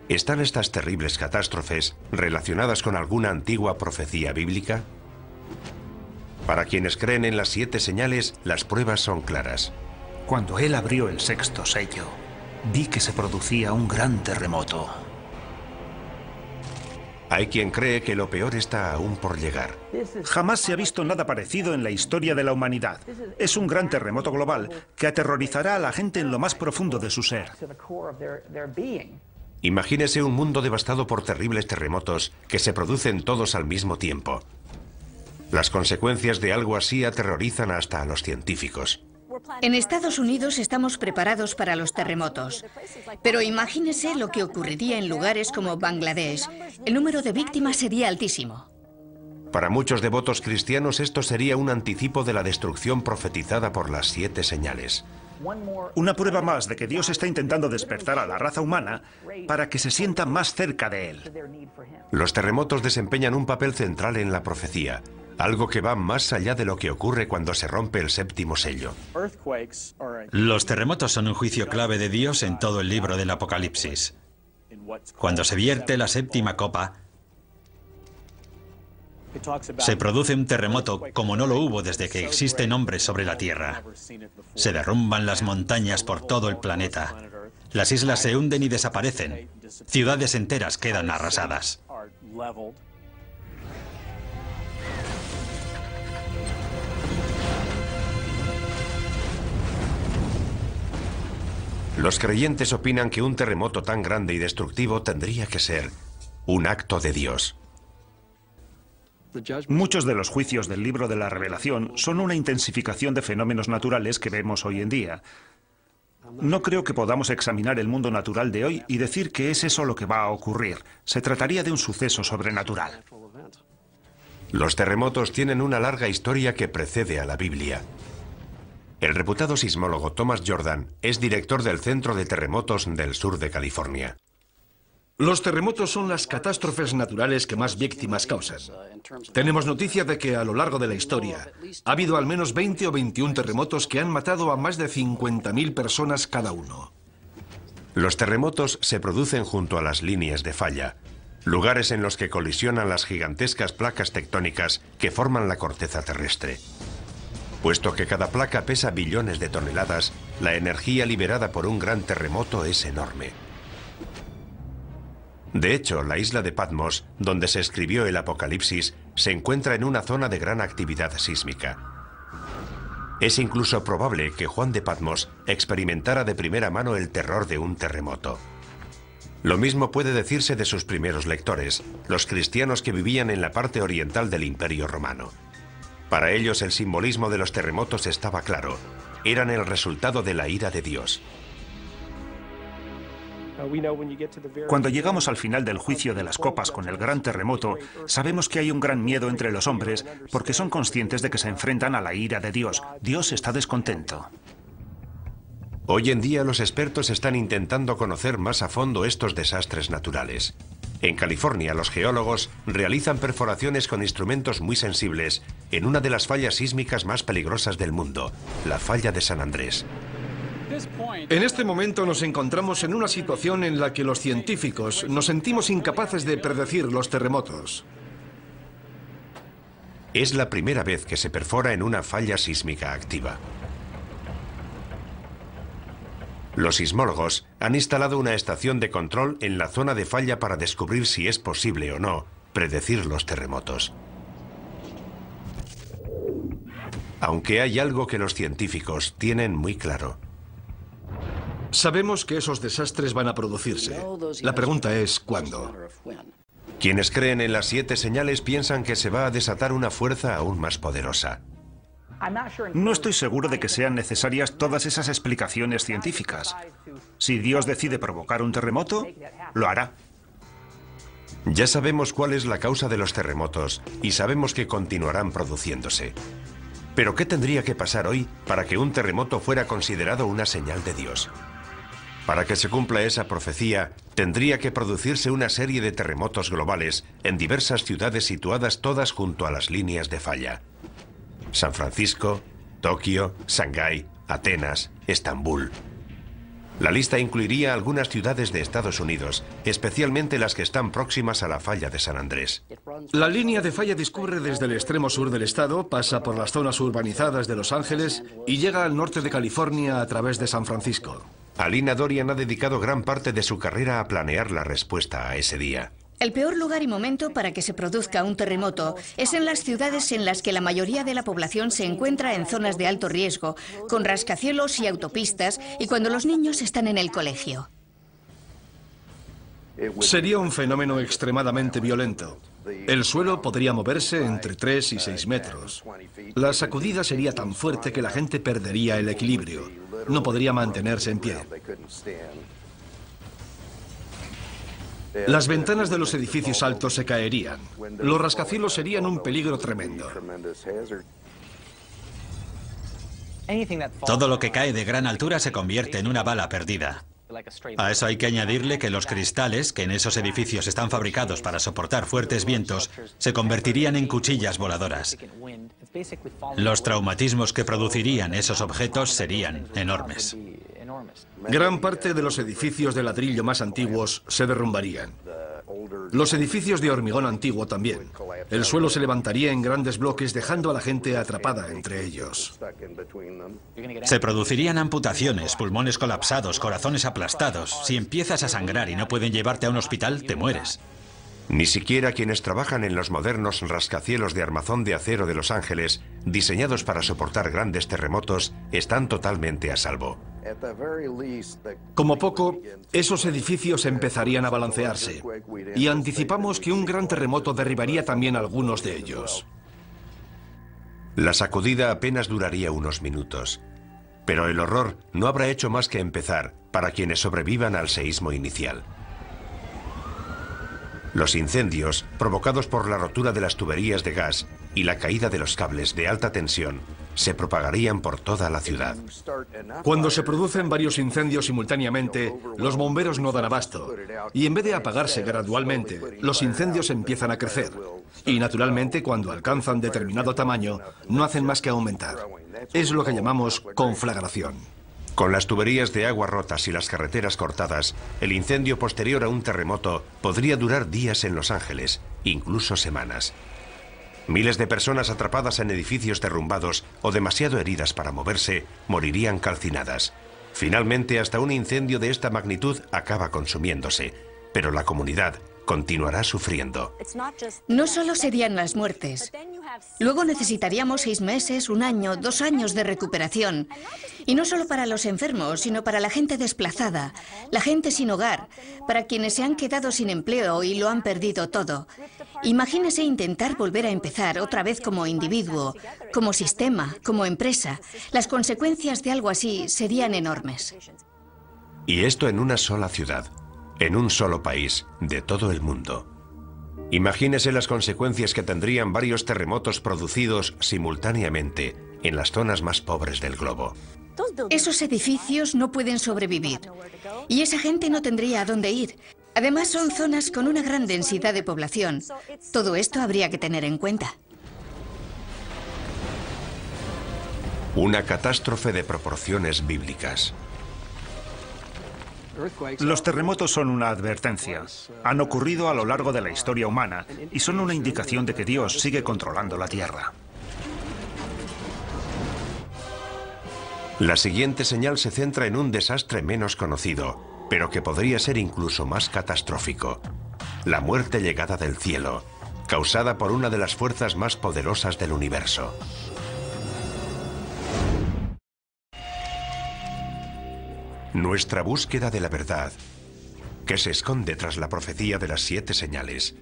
¿Están estas terribles catástrofes relacionadas con alguna antigua profecía bíblica? Para quienes creen en las 7 señales, las pruebas son claras. Cuando él abrió el 6º sello, vi que se producía un gran terremoto. Hay quien cree que lo peor está aún por llegar. Jamás se ha visto nada parecido en la historia de la humanidad. Es un gran terremoto global que aterrorizará a la gente en lo más profundo de su ser. Imagínese un mundo devastado por terribles terremotos que se producen todos al mismo tiempo. Las consecuencias de algo así aterrorizan hasta a los científicos. En Estados Unidos estamos preparados para los terremotos, pero imagínese lo que ocurriría en lugares como Bangladesh. El número de víctimas sería altísimo. Para muchos devotos cristianos esto sería un anticipo de la destrucción profetizada por las 7 señales. Una prueba más de que Dios está intentando despertar a la raza humana para que se sienta más cerca de Él. Los terremotos desempeñan un papel central en la profecía, algo que va más allá de lo que ocurre cuando se rompe el 7º sello. Los terremotos son un juicio clave de Dios en todo el libro del Apocalipsis. Cuando se vierte la 7ª copa, se produce un terremoto como no lo hubo desde que existen hombres sobre la Tierra. Se derrumban las montañas por todo el planeta. Las islas se hunden y desaparecen. Ciudades enteras quedan arrasadas. Los creyentes opinan que un terremoto tan grande y destructivo tendría que ser un acto de Dios. Muchos de los juicios del libro de la Revelación son una intensificación de fenómenos naturales que vemos hoy en día. No creo que podamos examinar el mundo natural de hoy y decir que es eso lo que va a ocurrir. Se trataría de un suceso sobrenatural. Los terremotos tienen una larga historia que precede a la Biblia. El reputado sismólogo Thomas Jordan es director del Centro de Terremotos del sur de California. Los terremotos son las catástrofes naturales que más víctimas causan. Tenemos noticia de que a lo largo de la historia ha habido al menos 20 o 21 terremotos que han matado a más de 50.000 personas cada uno. Los terremotos se producen junto a las líneas de falla, lugares en los que colisionan las gigantescas placas tectónicas que forman la corteza terrestre. Puesto que cada placa pesa billones de toneladas, la energía liberada por un gran terremoto es enorme. De hecho, la isla de Patmos, donde se escribió el Apocalipsis, se encuentra en una zona de gran actividad sísmica. Es incluso probable que Juan de Patmos experimentara de primera mano el terror de un terremoto. Lo mismo puede decirse de sus primeros lectores, los cristianos que vivían en la parte oriental del Imperio Romano. Para ellos el simbolismo de los terremotos estaba claro. Eran el resultado de la ira de Dios. Cuando llegamos al final del juicio de las copas con el gran terremoto, sabemos que hay un gran miedo entre los hombres porque son conscientes de que se enfrentan a la ira de Dios. Dios está descontento. Hoy en día los expertos están intentando conocer más a fondo estos desastres naturales. En California, los geólogos realizan perforaciones con instrumentos muy sensibles en una de las fallas sísmicas más peligrosas del mundo, la falla de San Andrés. En este momento nos encontramos en una situación en la que los científicos nos sentimos incapaces de predecir los terremotos. Es la primera vez que se perfora en una falla sísmica activa. Los sismólogos han instalado una estación de control en la zona de falla para descubrir si es posible o no predecir los terremotos. Aunque hay algo que los científicos tienen muy claro. Sabemos que esos desastres van a producirse. La pregunta es ¿cuándo? Quienes creen en las 7 señales piensan que se va a desatar una fuerza aún más poderosa. No estoy seguro de que sean necesarias todas esas explicaciones científicas. Si Dios decide provocar un terremoto, lo hará. Ya sabemos cuál es la causa de los terremotos y sabemos que continuarán produciéndose. Pero ¿qué tendría que pasar hoy para que un terremoto fuera considerado una señal de Dios? Para que se cumpla esa profecía, tendría que producirse una serie de terremotos globales en diversas ciudades situadas todas junto a las líneas de falla. San Francisco, Tokio, Shanghái, Atenas, Estambul. La lista incluiría algunas ciudades de Estados Unidos, especialmente las que están próximas a la falla de San Andrés. La línea de falla discurre desde el extremo sur del estado, pasa por las zonas urbanizadas de Los Ángeles y llega al norte de California a través de San Francisco. Alina Dorian ha dedicado gran parte de su carrera a planear la respuesta a ese día. El peor lugar y momento para que se produzca un terremoto es en las ciudades en las que la mayoría de la población se encuentra en zonas de alto riesgo, con rascacielos y autopistas, y cuando los niños están en el colegio. Sería un fenómeno extremadamente violento. El suelo podría moverse entre 3 y 6 metros. La sacudida sería tan fuerte que la gente perdería el equilibrio. No podría mantenerse en pie. Las ventanas de los edificios altos se caerían. Los rascacielos serían un peligro tremendo. Todo lo que cae de gran altura se convierte en una bala perdida. A eso hay que añadirle que los cristales, que en esos edificios están fabricados para soportar fuertes vientos, se convertirían en cuchillas voladoras. Los traumatismos que producirían esos objetos serían enormes. Gran parte de los edificios de ladrillo más antiguos se derrumbarían. Los edificios de hormigón antiguo también. El suelo se levantaría en grandes bloques dejando a la gente atrapada entre ellos. Se producirían amputaciones, pulmones colapsados, corazones aplastados. Si empiezas a sangrar y no pueden llevarte a un hospital, te mueres. Ni siquiera quienes trabajan en los modernos rascacielos de armazón de acero de Los Ángeles, diseñados para soportar grandes terremotos, están totalmente a salvo. Como poco, esos edificios empezarían a balancearse, y anticipamos que un gran terremoto derribaría también algunos de ellos. La sacudida apenas duraría unos minutos, pero el horror no habrá hecho más que empezar para quienes sobrevivan al seísmo inicial. Los incendios, provocados por la rotura de las tuberías de gas y la caída de los cables de alta tensión, se propagarían por toda la ciudad. Cuando se producen varios incendios simultáneamente, los bomberos no dan abasto, y en vez de apagarse gradualmente, los incendios empiezan a crecer. Y naturalmente, cuando alcanzan determinado tamaño, no hacen más que aumentar. Es lo que llamamos conflagración. Con las tuberías de agua rotas y las carreteras cortadas, el incendio posterior a un terremoto podría durar días en Los Ángeles, incluso semanas. Miles de personas atrapadas en edificios derrumbados o demasiado heridas para moverse morirían calcinadas. Finalmente, hasta un incendio de esta magnitud acaba consumiéndose, pero la comunidad continuará sufriendo. No solo serían las muertes. Luego necesitaríamos 6 meses, 1 año, 2 años de recuperación. Y no solo para los enfermos, sino para la gente desplazada, la gente sin hogar, para quienes se han quedado sin empleo y lo han perdido todo. Imagínese intentar volver a empezar otra vez como individuo, como sistema, como empresa. Las consecuencias de algo así serían enormes. Y esto en una sola ciudad, en un solo país, de todo el mundo. Imagínese las consecuencias que tendrían varios terremotos producidos simultáneamente en las zonas más pobres del globo. Esos edificios no pueden sobrevivir y esa gente no tendría a dónde ir. Además, son zonas con una gran densidad de población. Todo esto habría que tener en cuenta. Una catástrofe de proporciones bíblicas. Los terremotos son una advertencia. Han ocurrido a lo largo de la historia humana y son una indicación de que Dios sigue controlando la Tierra. La siguiente señal se centra en un desastre menos conocido, pero que podría ser incluso más catastrófico. La muerte llegada del cielo, causada por una de las fuerzas más poderosas del universo. Nuestra búsqueda de la verdad, que se esconde tras la profecía de las 7 señales,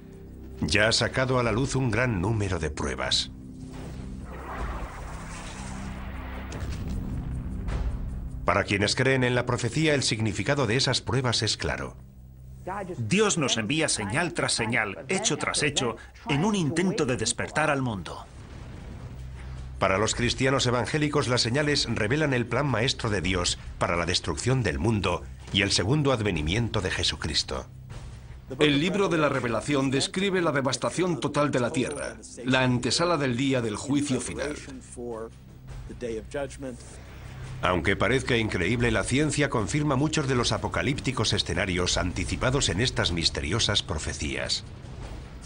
ya ha sacado a la luz un gran número de pruebas. Para quienes creen en la profecía, el significado de esas pruebas es claro. Dios nos envía señal tras señal, hecho tras hecho, en un intento de despertar al mundo. Para los cristianos evangélicos, las señales revelan el plan maestro de Dios para la destrucción del mundo y el segundo advenimiento de Jesucristo. El libro de la Revelación describe la devastación total de la tierra, la antesala del día del juicio final. Aunque parezca increíble, la ciencia confirma muchos de los apocalípticos escenarios anticipados en estas misteriosas profecías.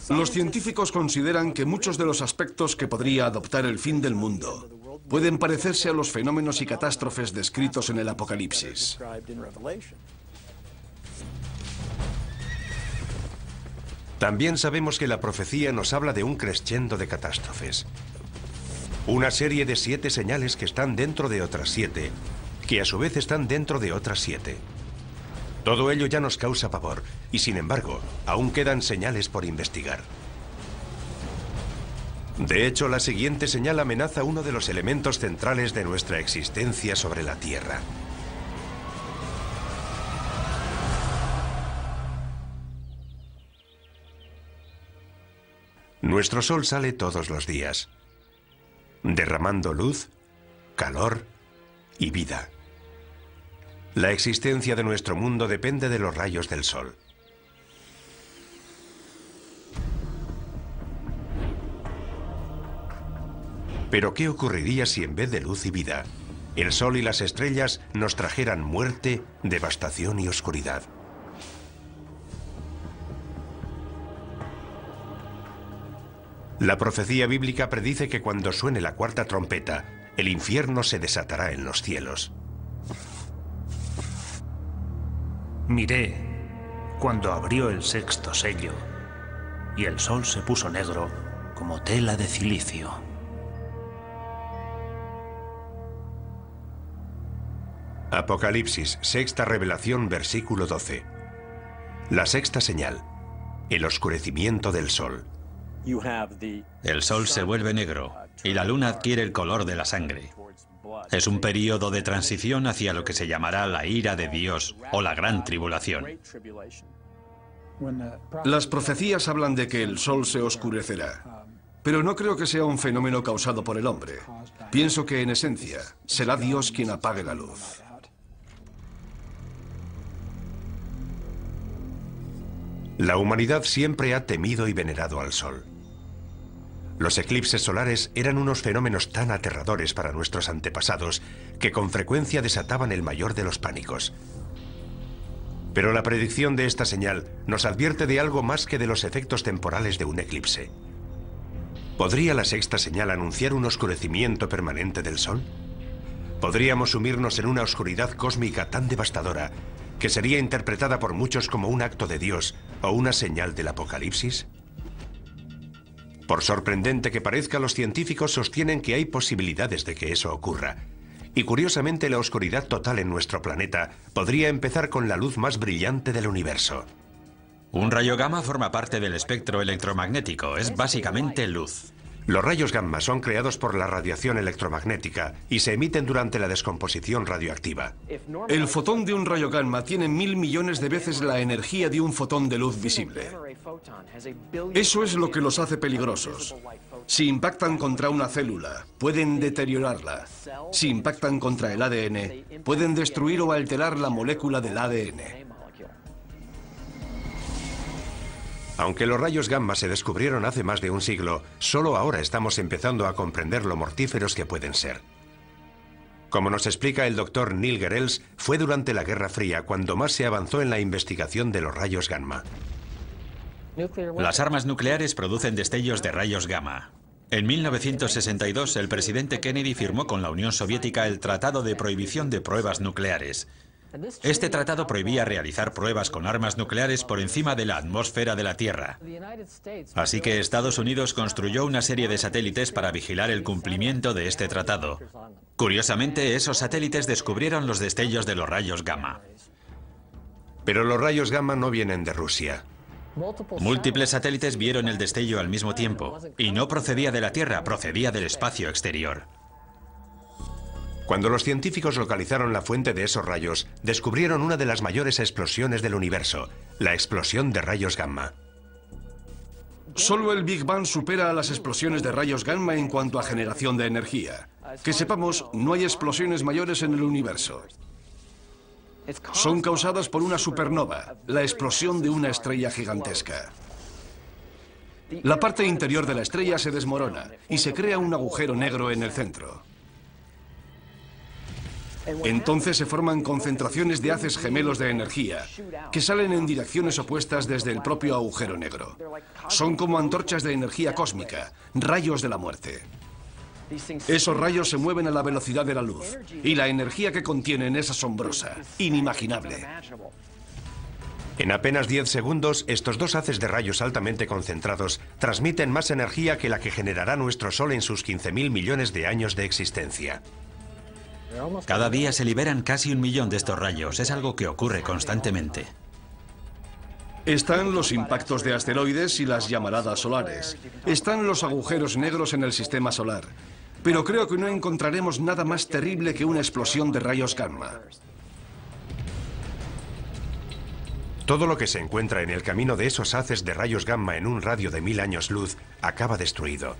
Los científicos consideran que muchos de los aspectos que podría adoptar el fin del mundo pueden parecerse a los fenómenos y catástrofes descritos en el Apocalipsis. También sabemos que la profecía nos habla de un crescendo de catástrofes. Una serie de 7 señales que están dentro de otras 7, que a su vez están dentro de otras 7. Todo ello ya nos causa pavor, y sin embargo, aún quedan señales por investigar. De hecho, la siguiente señal amenaza uno de los elementos centrales de nuestra existencia sobre la Tierra. Nuestro sol sale todos los días, derramando luz, calor y vida. La existencia de nuestro mundo depende de los rayos del sol. Pero ¿qué ocurriría si en vez de luz y vida, el sol y las estrellas nos trajeran muerte, devastación y oscuridad? La profecía bíblica predice que cuando suene la 4ª trompeta, el infierno se desatará en los cielos. Miré cuando abrió el 6º sello y el sol se puso negro como tela de cilicio. Apocalipsis, 6ª revelación, versículo 12. La 6ª señal, el oscurecimiento del sol. El sol se vuelve negro y la luna adquiere el color de la sangre. Es un período de transición hacia lo que se llamará la ira de Dios o la gran tribulación. Las profecías hablan de que el sol se oscurecerá, pero no creo que sea un fenómeno causado por el hombre. Pienso que en esencia será Dios quien apague la luz. La humanidad siempre ha temido y venerado al sol. Los eclipses solares eran unos fenómenos tan aterradores para nuestros antepasados que con frecuencia desataban el mayor de los pánicos. Pero la predicción de esta señal nos advierte de algo más que de los efectos temporales de un eclipse. ¿Podría la sexta señal anunciar un oscurecimiento permanente del Sol? ¿Podríamos sumirnos en una oscuridad cósmica tan devastadora que sería interpretada por muchos como un acto de Dios o una señal del Apocalipsis? Por sorprendente que parezca, los científicos sostienen que hay posibilidades de que eso ocurra. Y curiosamente, la oscuridad total en nuestro planeta podría empezar con la luz más brillante del universo. Un rayo gamma forma parte del espectro electromagnético, es básicamente luz. Los rayos gamma son creados por la radiación electromagnética y se emiten durante la descomposición radioactiva. El fotón de un rayo gamma tiene 1000 millones de veces la energía de un fotón de luz visible. Eso es lo que los hace peligrosos. Si impactan contra una célula, pueden deteriorarla. Si impactan contra el ADN, pueden destruir o alterar la molécula del ADN. Aunque los rayos gamma se descubrieron hace más de un siglo, solo ahora estamos empezando a comprender lo mortíferos que pueden ser. Como nos explica el doctor Neil Gehrels, fue durante la Guerra Fría cuando más se avanzó en la investigación de los rayos gamma. Las armas nucleares producen destellos de rayos gamma. En 1962, el presidente Kennedy firmó con la Unión Soviética el Tratado de Prohibición de Pruebas Nucleares. Este tratado prohibía realizar pruebas con armas nucleares por encima de la atmósfera de la Tierra. Así que Estados Unidos construyó una serie de satélites para vigilar el cumplimiento de este tratado. Curiosamente, esos satélites descubrieron los destellos de los rayos gamma. Pero los rayos gamma no vienen de Rusia. Múltiples satélites vieron el destello al mismo tiempo, y no procedía de la Tierra, procedía del espacio exterior. Cuando los científicos localizaron la fuente de esos rayos, descubrieron una de las mayores explosiones del universo, la explosión de rayos gamma. Solo el Big Bang supera a las explosiones de rayos gamma en cuanto a generación de energía. Que sepamos, no hay explosiones mayores en el universo. Son causadas por una supernova, la explosión de una estrella gigantesca. La parte interior de la estrella se desmorona y se crea un agujero negro en el centro. Entonces se forman concentraciones de haces gemelos de energía que salen en direcciones opuestas desde el propio agujero negro. Son como antorchas de energía cósmica, rayos de la muerte. Esos rayos se mueven a la velocidad de la luz y la energía que contienen es asombrosa, inimaginable. En apenas 10 segundos, estos dos haces de rayos altamente concentrados transmiten más energía que la que generará nuestro Sol en sus 15.000 millones de años de existencia. Cada día se liberan casi 1 millón de estos rayos. Es algo que ocurre constantemente. Están los impactos de asteroides y las llamaradas solares. Están los agujeros negros en el sistema solar. Pero creo que no encontraremos nada más terrible que una explosión de rayos gamma. Todo lo que se encuentra en el camino de esos haces de rayos gamma en un radio de 1000 años luz acaba destruido.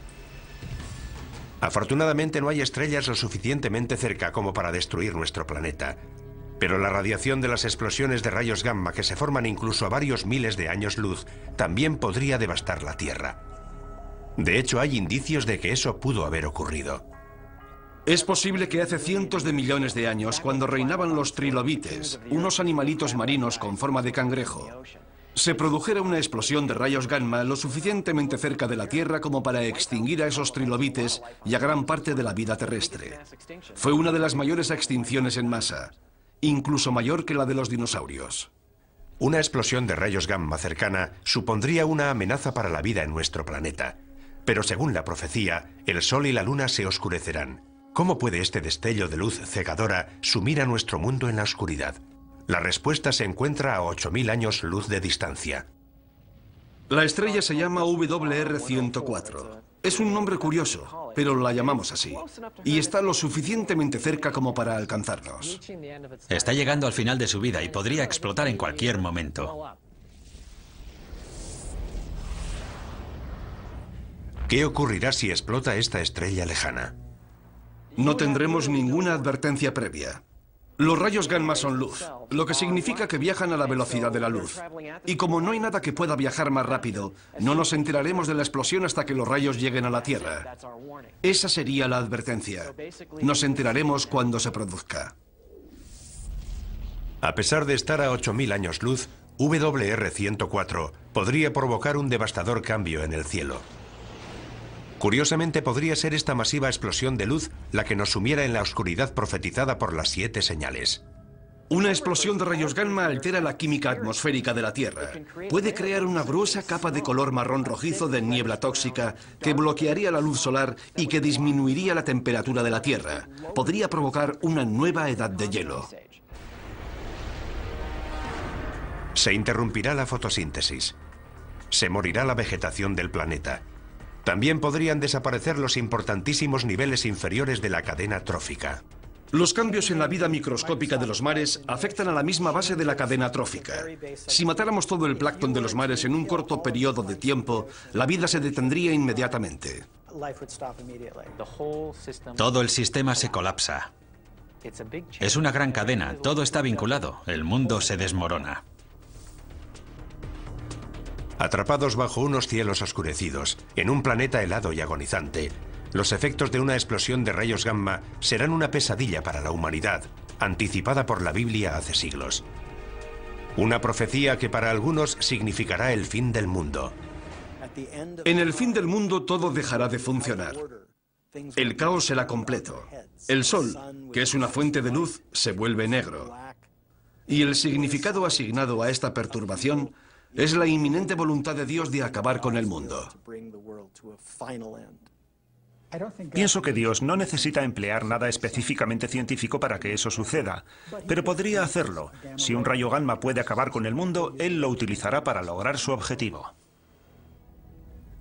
Afortunadamente no hay estrellas lo suficientemente cerca como para destruir nuestro planeta. Pero la radiación de las explosiones de rayos gamma que se forman incluso a varios miles de años luz también podría devastar la Tierra. De hecho, hay indicios de que eso pudo haber ocurrido. Es posible que hace cientos de millones de años, cuando reinaban los trilobites, unos animalitos marinos con forma de cangrejo, se produjera una explosión de rayos gamma lo suficientemente cerca de la Tierra como para extinguir a esos trilobites y a gran parte de la vida terrestre. Fue una de las mayores extinciones en masa, incluso mayor que la de los dinosaurios. Una explosión de rayos gamma cercana supondría una amenaza para la vida en nuestro planeta. Pero según la profecía, el Sol y la Luna se oscurecerán. ¿Cómo puede este destello de luz cegadora sumir a nuestro mundo en la oscuridad? La respuesta se encuentra a 8000 años luz de distancia. La estrella se llama WR104. Es un nombre curioso, pero la llamamos así. Y está lo suficientemente cerca como para alcanzarnos. Está llegando al final de su vida y podría explotar en cualquier momento. ¿Qué ocurrirá si explota esta estrella lejana? No tendremos ninguna advertencia previa. Los rayos gamma son luz, lo que significa que viajan a la velocidad de la luz. Y como no hay nada que pueda viajar más rápido, no nos enteraremos de la explosión hasta que los rayos lleguen a la Tierra. Esa sería la advertencia. Nos enteraremos cuando se produzca. A pesar de estar a 8000 años luz, WR104 podría provocar un devastador cambio en el cielo. Curiosamente, podría ser esta masiva explosión de luz la que nos sumiera en la oscuridad profetizada por las 7 señales. Una explosión de rayos gamma altera la química atmosférica de la Tierra. Puede crear una gruesa capa de color marrón rojizo de niebla tóxica que bloquearía la luz solar y que disminuiría la temperatura de la Tierra. Podría provocar una nueva edad de hielo. Se interrumpirá la fotosíntesis. Se morirá la vegetación del planeta. También podrían desaparecer los importantísimos niveles inferiores de la cadena trófica. Los cambios en la vida microscópica de los mares afectan a la misma base de la cadena trófica. Si matáramos todo el plancton de los mares en un corto periodo de tiempo, la vida se detendría inmediatamente. Todo el sistema se colapsa. Es una gran cadena, todo está vinculado, el mundo se desmorona. Atrapados bajo unos cielos oscurecidos, en un planeta helado y agonizante, los efectos de una explosión de rayos gamma serán una pesadilla para la humanidad, anticipada por la Biblia hace siglos. Una profecía que para algunos significará el fin del mundo. En el fin del mundo todo dejará de funcionar. El caos será completo. El sol, que es una fuente de luz, se vuelve negro. Y el significado asignado a esta perturbación es la inminente voluntad de Dios de acabar con el mundo. Pienso que Dios no necesita emplear nada específicamente científico para que eso suceda, pero podría hacerlo. Si un rayo gamma puede acabar con el mundo, Él lo utilizará para lograr su objetivo.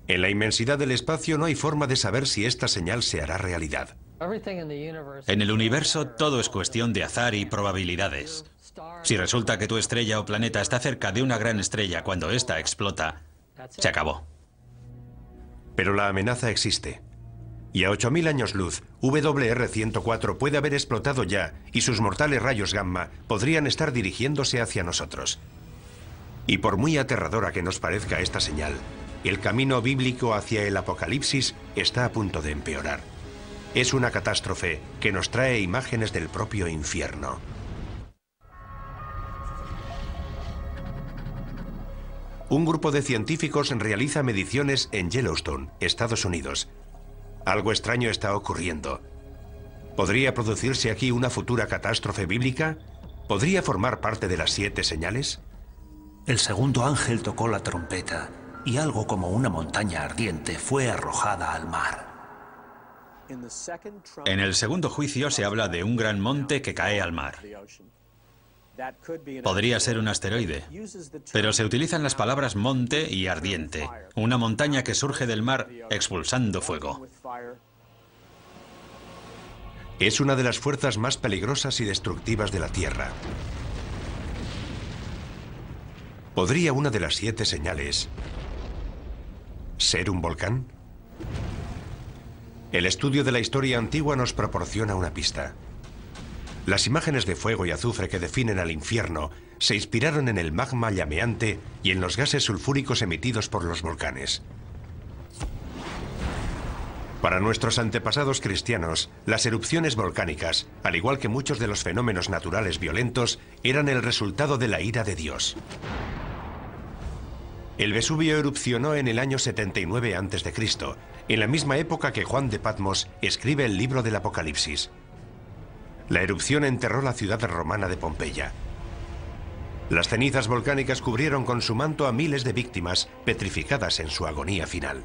En la inmensidad del espacio no hay forma de saber si esta señal se hará realidad. En el universo todo es cuestión de azar y probabilidades. Si resulta que tu estrella o planeta está cerca de una gran estrella cuando ésta explota, se acabó. Pero la amenaza existe. Y a 8000 años luz, WR-104 puede haber explotado ya y sus mortales rayos gamma podrían estar dirigiéndose hacia nosotros. Y por muy aterradora que nos parezca esta señal, el camino bíblico hacia el apocalipsis está a punto de empeorar. Es una catástrofe que nos trae imágenes del propio infierno. Un grupo de científicos realiza mediciones en Yellowstone, Estados Unidos. Algo extraño está ocurriendo. ¿Podría producirse aquí una futura catástrofe bíblica? ¿Podría formar parte de las 7 señales? El segundo ángel tocó la trompeta y algo como una montaña ardiente fue arrojada al mar. En el segundo juicio se habla de un gran monte que cae al mar. Podría ser un asteroide, pero se utilizan las palabras monte y ardiente, una montaña que surge del mar expulsando fuego. Es una de las fuerzas más peligrosas y destructivas de la Tierra. ¿Podría una de las 7 señales ser un volcán? El estudio de la historia antigua nos proporciona una pista. Las imágenes de fuego y azufre que definen al infierno se inspiraron en el magma llameante y en los gases sulfúricos emitidos por los volcanes. Para nuestros antepasados cristianos, las erupciones volcánicas, al igual que muchos de los fenómenos naturales violentos, eran el resultado de la ira de Dios. El Vesubio erupcionó en el año 79 a.C., en la misma época que Juan de Patmos escribe el libro del Apocalipsis. La erupción enterró la ciudad romana de Pompeya. Las cenizas volcánicas cubrieron con su manto a miles de víctimas petrificadas en su agonía final.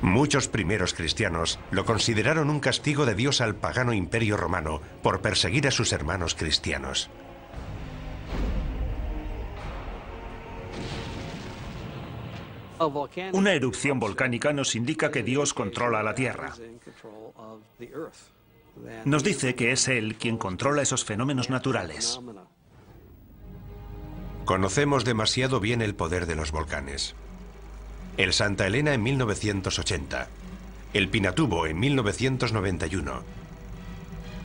Muchos primeros cristianos lo consideraron un castigo de Dios al pagano imperio romano por perseguir a sus hermanos cristianos. Una erupción volcánica nos indica que Dios controla la Tierra. Nos dice que es Él quien controla esos fenómenos naturales. Conocemos demasiado bien el poder de los volcanes. El Santa Elena en 1980, el Pinatubo en 1991.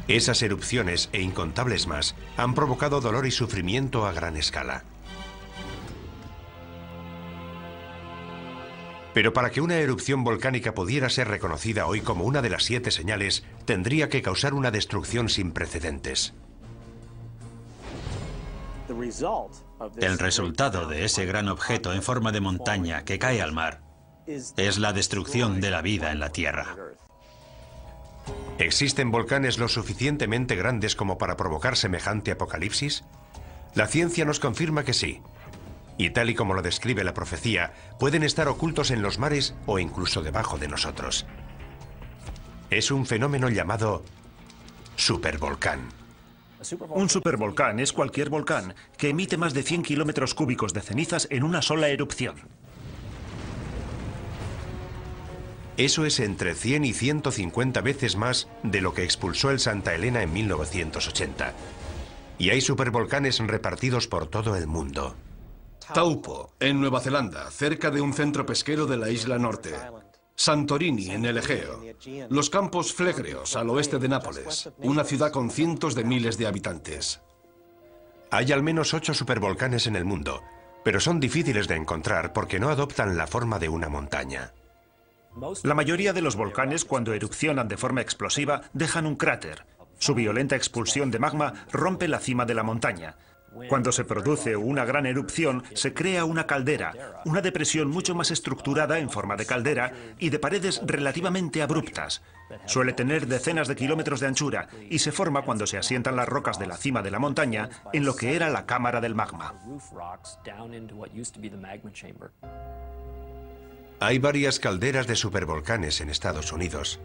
Esas erupciones e incontables más han provocado dolor y sufrimiento a gran escala. Pero para que una erupción volcánica pudiera ser reconocida hoy como una de las 7 señales, tendría que causar una destrucción sin precedentes. El resultado de ese gran objeto en forma de montaña que cae al mar es la destrucción de la vida en la Tierra. ¿Existen volcanes lo suficientemente grandes como para provocar semejante apocalipsis? La ciencia nos confirma que sí. Y tal y como lo describe la profecía, pueden estar ocultos en los mares o incluso debajo de nosotros. Es un fenómeno llamado supervolcán. Un supervolcán es cualquier volcán que emite más de 100 kilómetros cúbicos de cenizas en una sola erupción. Eso es entre 100 y 150 veces más de lo que expulsó el Santa Elena en 1980. Y hay supervolcanes repartidos por todo el mundo. Taupo, en Nueva Zelanda, cerca de un centro pesquero de la isla norte. Santorini, en el Egeo. Los Campos Flegreos, al oeste de Nápoles, una ciudad con cientos de miles de habitantes. Hay al menos 8 supervolcanes en el mundo, pero son difíciles de encontrar porque no adoptan la forma de una montaña. La mayoría de los volcanes, cuando erupcionan de forma explosiva, dejan un cráter. Su violenta expulsión de magma rompe la cima de la montaña. Cuando se produce una gran erupción, se crea una caldera, una depresión mucho más estructurada en forma de caldera y de paredes relativamente abruptas. Suele tener decenas de kilómetros de anchura y se forma cuando se asientan las rocas de la cima de la montaña en lo que era la cámara del magma. Hay varias calderas de supervolcanes en Estados Unidos.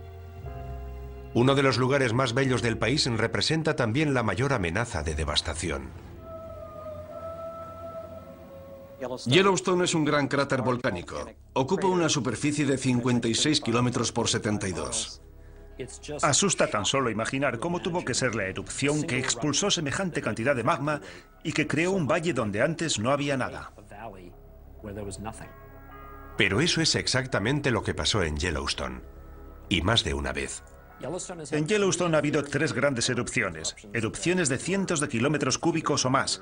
Uno de los lugares más bellos del país representa también la mayor amenaza de devastación. Yellowstone es un gran cráter volcánico. Ocupa una superficie de 56 kilómetros por 72. Asusta tan solo imaginar cómo tuvo que ser la erupción que expulsó semejante cantidad de magma y que creó un valle donde antes no había nada. Pero eso es exactamente lo que pasó en Yellowstone. Y más de una vez. En Yellowstone ha habido 3 grandes erupciones de cientos de kilómetros cúbicos o más.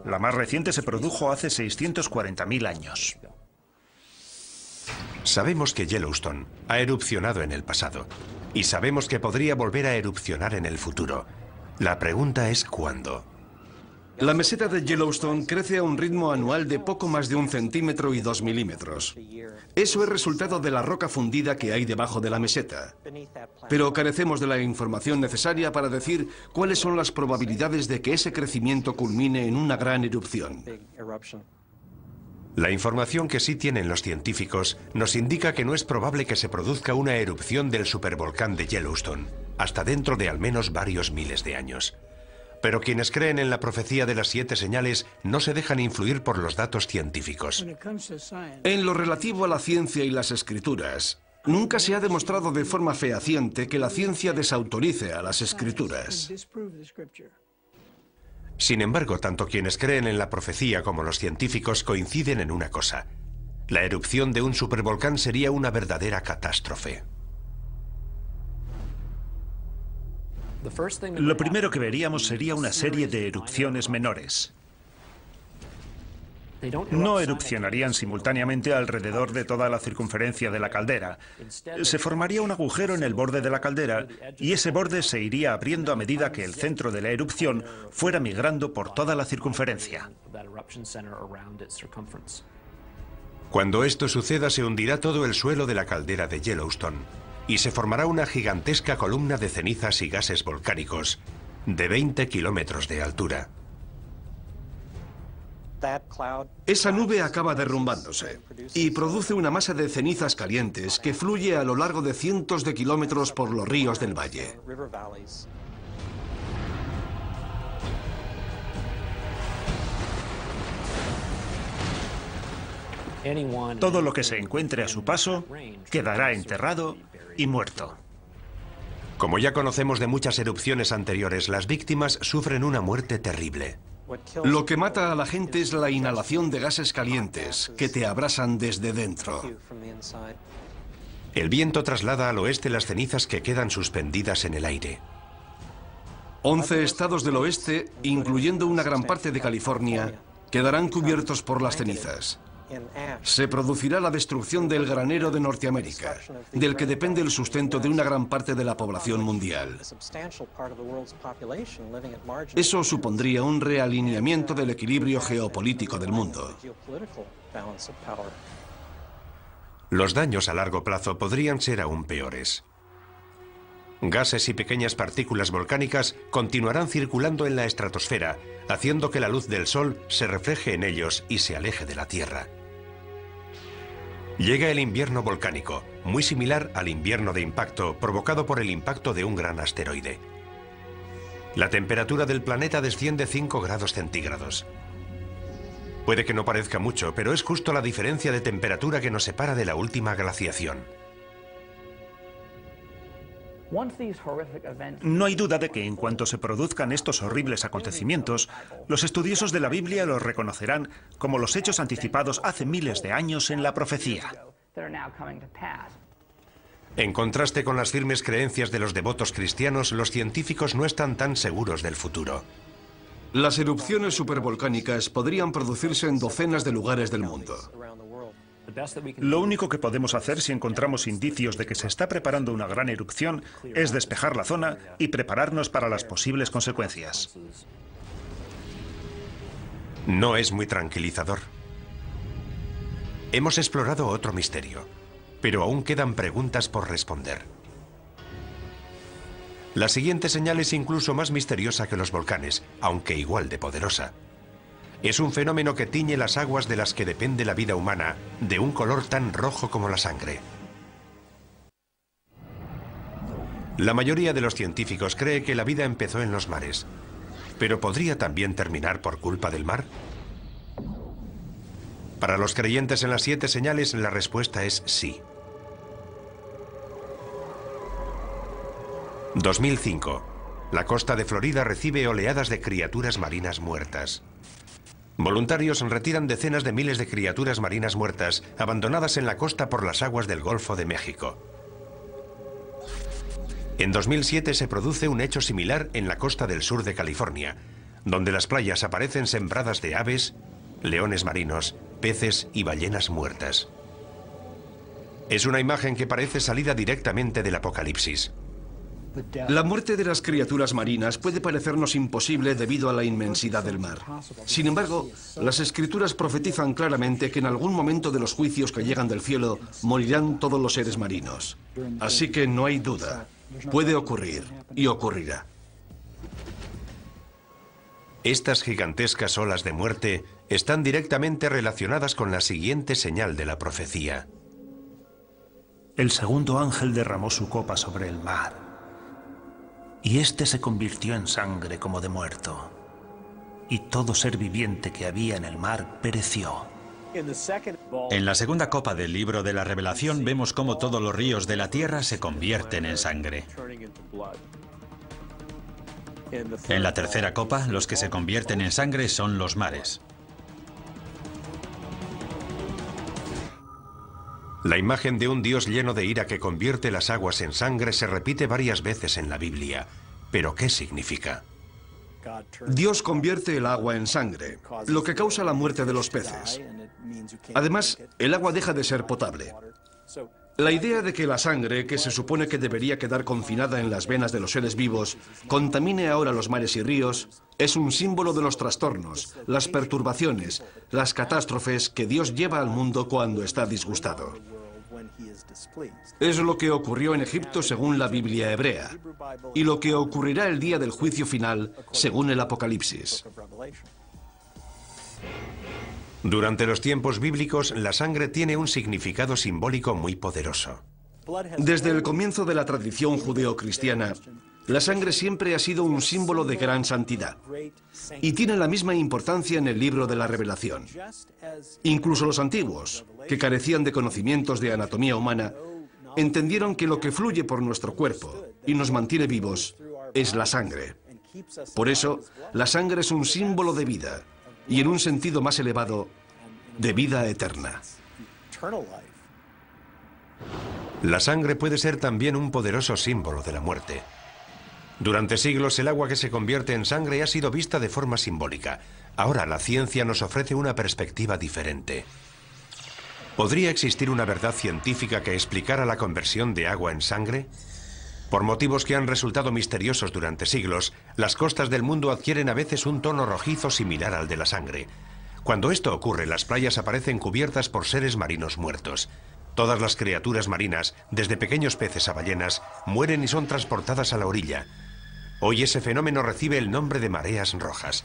La más reciente se produjo hace 640.000 años. Sabemos que Yellowstone ha erupcionado en el pasado y sabemos que podría volver a erupcionar en el futuro. La pregunta es ¿cuándo? La meseta de Yellowstone crece a un ritmo anual de poco más de 1 centímetro y 2 milímetros. Eso es resultado de la roca fundida que hay debajo de la meseta. Pero carecemos de la información necesaria para decir cuáles son las probabilidades de que ese crecimiento culmine en una gran erupción. La información que sí tienen los científicos nos indica que no es probable que se produzca una erupción del supervolcán de Yellowstone, hasta dentro de al menos varios miles de años. Pero quienes creen en la profecía de las 7 señales no se dejan influir por los datos científicos. En lo relativo a la ciencia y las escrituras, nunca se ha demostrado de forma fehaciente que la ciencia desautorice a las escrituras. Sin embargo, tanto quienes creen en la profecía como los científicos coinciden en una cosa. La erupción de un supervolcán sería una verdadera catástrofe. Lo primero que veríamos sería una serie de erupciones menores. No erupcionarían simultáneamente alrededor de toda la circunferencia de la caldera. Se formaría un agujero en el borde de la caldera y ese borde se iría abriendo a medida que el centro de la erupción fuera migrando por toda la circunferencia. Cuando esto suceda, se hundirá todo el suelo de la caldera de Yellowstone y se formará una gigantesca columna de cenizas y gases volcánicos de 20 kilómetros de altura. Esa nube acaba derrumbándose y produce una masa de cenizas calientes que fluye a lo largo de cientos de kilómetros por los ríos del valle. Todo lo que se encuentre a su paso quedará enterrado y muerto. Como ya conocemos de muchas erupciones anteriores, las víctimas sufren una muerte terrible. Lo que mata a la gente es la inhalación de gases calientes que te abrasan desde dentro. El viento traslada al oeste las cenizas que quedan suspendidas en el aire. 11 estados del oeste, incluyendo una gran parte de California, quedarán cubiertos por las cenizas. Se producirá la destrucción del granero de Norteamérica, del que depende el sustento de una gran parte de la población mundial. Eso supondría un realineamiento del equilibrio geopolítico del mundo. Los daños a largo plazo podrían ser aún peores. Gases y pequeñas partículas volcánicas continuarán circulando en la estratosfera, haciendo que la luz del Sol se refleje en ellos y se aleje de la Tierra. Llega el invierno volcánico, muy similar al invierno de impacto provocado por el impacto de un gran asteroide. La temperatura del planeta desciende 5 grados centígrados. Puede que no parezca mucho, pero es justo la diferencia de temperatura que nos separa de la última glaciación. No hay duda de que en cuanto se produzcan estos horribles acontecimientos, los estudiosos de la Biblia los reconocerán como los hechos anticipados hace miles de años en la profecía. En contraste con las firmes creencias de los devotos cristianos, los científicos no están tan seguros del futuro. Las erupciones supervolcánicas podrían producirse en docenas de lugares del mundo. Lo único que podemos hacer si encontramos indicios de que se está preparando una gran erupción es despejar la zona y prepararnos para las posibles consecuencias. No es muy tranquilizador. Hemos explorado otro misterio, pero aún quedan preguntas por responder. La siguiente señal es incluso más misteriosa que los volcanes, aunque igual de poderosa. Es un fenómeno que tiñe las aguas de las que depende la vida humana, de un color tan rojo como la sangre. La mayoría de los científicos cree que la vida empezó en los mares, pero ¿podría también terminar por culpa del mar? Para los creyentes en las 7 señales, la respuesta es sí. 2005. La costa de Florida recibe oleadas de criaturas marinas muertas. Voluntarios retiran decenas de miles de criaturas marinas muertas abandonadas en la costa por las aguas del Golfo de México. En 2007 se produce un hecho similar en la costa del sur de California, donde las playas aparecen sembradas de aves, leones marinos, peces y ballenas muertas. Es una imagen que parece salida directamente del Apocalipsis. La muerte de las criaturas marinas puede parecernos imposible debido a la inmensidad del mar. Sin embargo, las Escrituras profetizan claramente que en algún momento de los juicios que llegan del cielo morirán todos los seres marinos. Así que no hay duda. Puede ocurrir y ocurrirá. Estas gigantescas olas de muerte están directamente relacionadas con la siguiente señal de la profecía. El segundo ángel derramó su copa sobre el mar, y éste se convirtió en sangre como de muerto, y todo ser viviente que había en el mar pereció. En la segunda copa del libro de la Revelación vemos cómo todos los ríos de la tierra se convierten en sangre. En la tercera copa, los que se convierten en sangre son los mares. La imagen de un Dios lleno de ira que convierte las aguas en sangre se repite varias veces en la Biblia. ¿Pero qué significa? Dios convierte el agua en sangre, lo que causa la muerte de los peces. Además, el agua deja de ser potable. La idea de que la sangre, que se supone que debería quedar confinada en las venas de los seres vivos, contamine ahora los mares y ríos, es un símbolo de los trastornos, las perturbaciones, las catástrofes que Dios lleva al mundo cuando está disgustado. Es lo que ocurrió en Egipto según la Biblia hebrea, y lo que ocurrirá el día del juicio final según el Apocalipsis. Durante los tiempos bíblicos, la sangre tiene un significado simbólico muy poderoso. Desde el comienzo de la tradición judeocristiana, la sangre siempre ha sido un símbolo de gran santidad y tiene la misma importancia en el libro de la Revelación. Incluso los antiguos, que carecían de conocimientos de anatomía humana, entendieron que lo que fluye por nuestro cuerpo y nos mantiene vivos es la sangre. Por eso, la sangre es un símbolo de vida y, en un sentido más elevado, de vida eterna. La sangre puede ser también un poderoso símbolo de la muerte. Durante siglos el agua que se convierte en sangre ha sido vista de forma simbólica. Ahora la ciencia nos ofrece una perspectiva diferente. ¿Podría existir una verdad científica que explicara la conversión de agua en sangre? Por motivos que han resultado misteriosos durante siglos, las costas del mundo adquieren a veces un tono rojizo similar al de la sangre. Cuando esto ocurre, las playas aparecen cubiertas por seres marinos muertos. Todas las criaturas marinas, desde pequeños peces a ballenas, mueren y son transportadas a la orilla. Hoy ese fenómeno recibe el nombre de mareas rojas.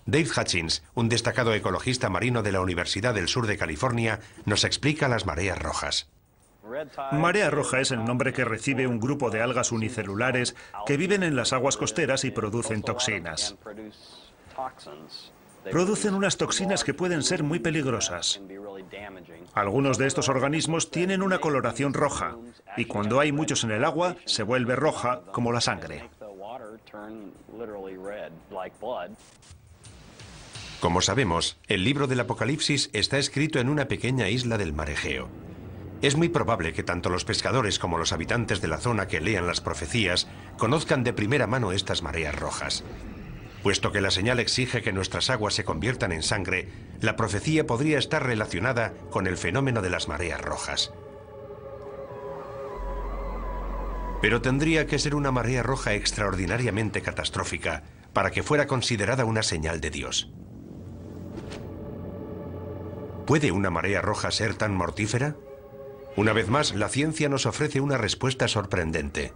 Dave Hutchins, un destacado ecologista marino de la Universidad del Sur de California, nos explica las mareas rojas. Marea roja es el nombre que recibe un grupo de algas unicelulares que viven en las aguas costeras y producen toxinas. Producen unas toxinas que pueden ser muy peligrosas. Algunos de estos organismos tienen una coloración roja y cuando hay muchos en el agua se vuelve roja como la sangre. Como sabemos, el libro del Apocalipsis está escrito en una pequeña isla del mar Egeo. Es muy probable que tanto los pescadores como los habitantes de la zona que lean las profecías conozcan de primera mano estas mareas rojas. Puesto que la señal exige que nuestras aguas se conviertan en sangre, la profecía podría estar relacionada con el fenómeno de las mareas rojas. Pero tendría que ser una marea roja extraordinariamente catastrófica para que fuera considerada una señal de Dios. ¿Puede una marea roja ser tan mortífera? Una vez más, la ciencia nos ofrece una respuesta sorprendente.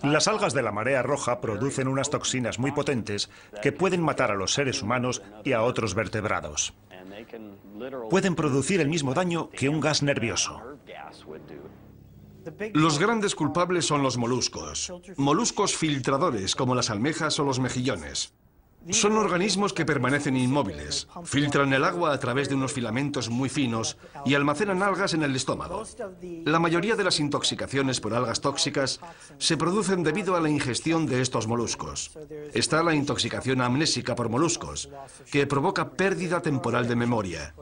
Las algas de la marea roja producen unas toxinas muy potentes que pueden matar a los seres humanos y a otros vertebrados. Pueden producir el mismo daño que un gas nervioso. Los grandes culpables son los moluscos. Moluscos filtradores como las almejas o los mejillones. Son organismos que permanecen inmóviles, filtran el agua a través de unos filamentos muy finos y almacenan algas en el estómago. La mayoría de las intoxicaciones por algas tóxicas se producen debido a la ingestión de estos moluscos. Está la intoxicación amnésica por moluscos, que provoca pérdida temporal de memoria.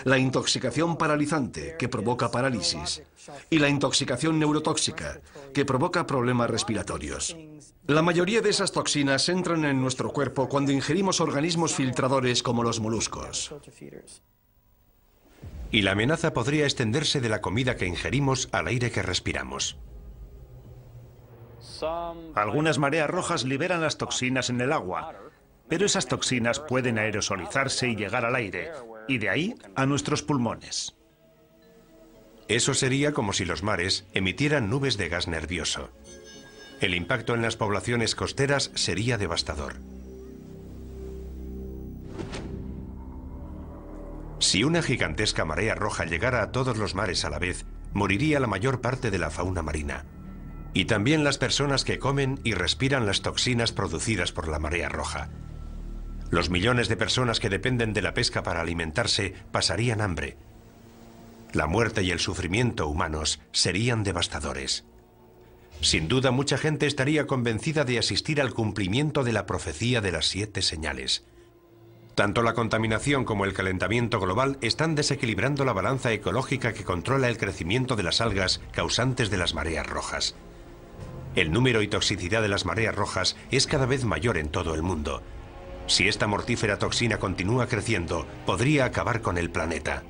La intoxicación paralizante, que provoca parálisis. Y la intoxicación neurotóxica, que provoca problemas respiratorios. La mayoría de esas toxinas entran en nuestro cuerpo cuando ingerimos organismos filtradores como los moluscos. Y la amenaza podría extenderse de la comida que ingerimos al aire que respiramos. Algunas mareas rojas liberan las toxinas en el agua, pero esas toxinas pueden aerosolizarse y llegar al aire, y de ahí a nuestros pulmones. Eso sería como si los mares emitieran nubes de gas nervioso. El impacto en las poblaciones costeras sería devastador. Si una gigantesca marea roja llegara a todos los mares a la vez, moriría la mayor parte de la fauna marina. Y también las personas que comen y respiran las toxinas producidas por la marea roja. Los millones de personas que dependen de la pesca para alimentarse pasarían hambre. La muerte y el sufrimiento humanos serían devastadores. Sin duda, mucha gente estaría convencida de asistir al cumplimiento de la profecía de las 7 señales. Tanto la contaminación como el calentamiento global están desequilibrando la balanza ecológica que controla el crecimiento de las algas causantes de las mareas rojas. El número y toxicidad de las mareas rojas es cada vez mayor en todo el mundo. Si esta mortífera toxina continúa creciendo, podría acabar con el planeta.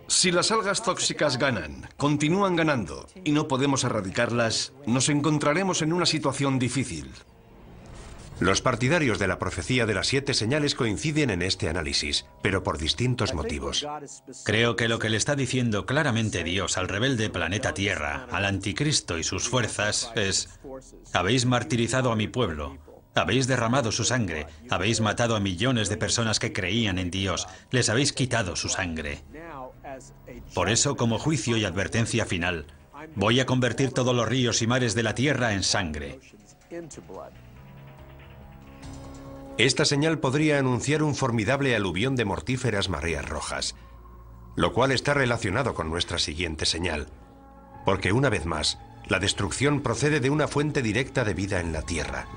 Si las algas tóxicas ganan, continúan ganando, y no podemos erradicarlas, nos encontraremos en una situación difícil. Los partidarios de la profecía de las 7 señales coinciden en este análisis, pero por distintos motivos. Creo que lo que le está diciendo claramente Dios al rebelde planeta Tierra, al anticristo y sus fuerzas, es: habéis martirizado a mi pueblo, habéis derramado su sangre, habéis matado a millones de personas que creían en Dios, les habéis quitado su sangre. Por eso, como juicio y advertencia final, voy a convertir todos los ríos y mares de la tierra en sangre. Esta señal podría anunciar un formidable aluvión de mortíferas mareas rojas, lo cual está relacionado con nuestra siguiente señal, porque una vez más, la destrucción procede de una fuente directa de vida en la tierra.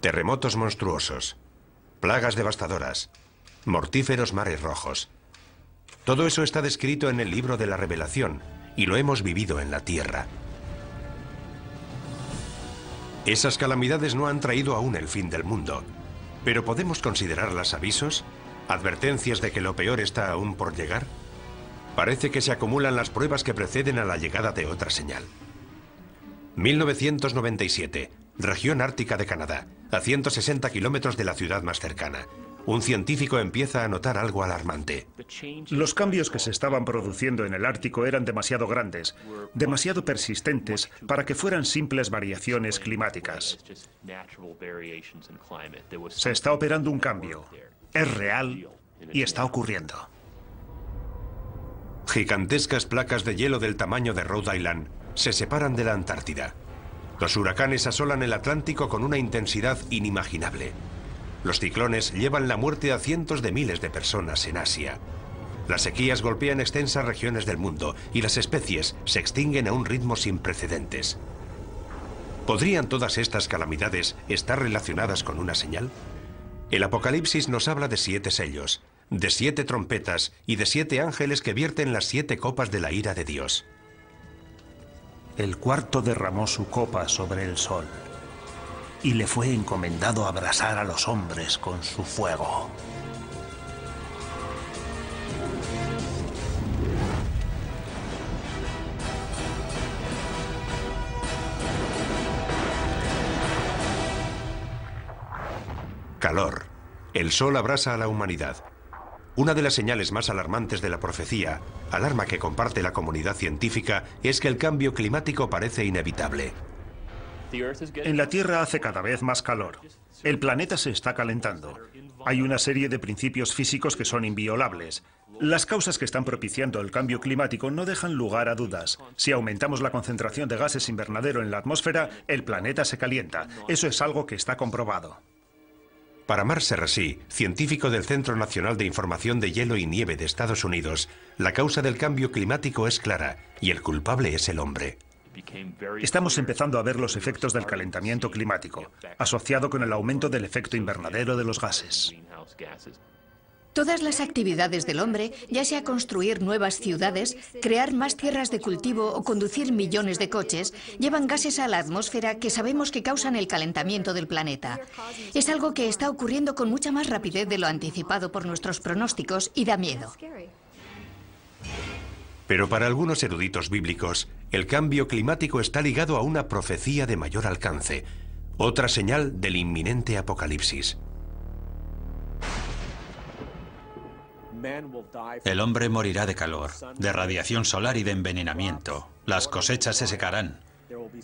Terremotos monstruosos, plagas devastadoras, mortíferos mares rojos. Todo eso está descrito en el libro de la Revelación y lo hemos vivido en la tierra. Esas calamidades no han traído aún el fin del mundo, ¿Pero podemos considerarlas avisos? ¿Advertencias de que lo peor está aún por llegar? Parece que se acumulan las pruebas que preceden a la llegada de otra señal. 1997, región ártica de Canadá, a 160 kilómetros de la ciudad más cercana. Un científico empieza a notar algo alarmante. Los cambios que se estaban produciendo en el Ártico eran demasiado grandes, demasiado persistentes para que fueran simples variaciones climáticas. Se está operando un cambio. Es real y está ocurriendo. Gigantescas placas de hielo del tamaño de Rhode Island se separan de la Antártida. Los huracanes asolan el Atlántico con una intensidad inimaginable. Los ciclones llevan la muerte a cientos de miles de personas en Asia. Las sequías golpean extensas regiones del mundo y las especies se extinguen a un ritmo sin precedentes. ¿Podrían todas estas calamidades estar relacionadas con una señal? El Apocalipsis nos habla de 7 sellos, de 7 trompetas y de 7 ángeles que vierten las 7 copas de la ira de Dios. El cuarto derramó su copa sobre el sol, y le fue encomendado abrasar a los hombres con su fuego. Calor. El sol abrasa a la humanidad. Una de las señales más alarmantes de la profecía, alarma que comparte la comunidad científica, es que el cambio climático parece inevitable. En la Tierra hace cada vez más calor. El planeta se está calentando. Hay una serie de principios físicos que son inviolables. Las causas que están propiciando el cambio climático no dejan lugar a dudas. Si aumentamos la concentración de gases invernadero en la atmósfera, el planeta se calienta. Eso es algo que está comprobado. Para Mark Serrasí, científico del Centro Nacional de Información de Hielo y Nieve de Estados Unidos, la causa del cambio climático es clara y el culpable es el hombre. Estamos empezando a ver los efectos del calentamiento climático, asociado con el aumento del efecto invernadero de los gases. Todas las actividades del hombre, ya sea construir nuevas ciudades, crear más tierras de cultivo o conducir millones de coches, llevan gases a la atmósfera que sabemos que causan el calentamiento del planeta. Es algo que está ocurriendo con mucha más rapidez de lo anticipado por nuestros pronósticos y da miedo. Pero para algunos eruditos bíblicos, el cambio climático está ligado a una profecía de mayor alcance, otra señal del inminente apocalipsis. El hombre morirá de calor, de radiación solar y de envenenamiento. Las cosechas se secarán.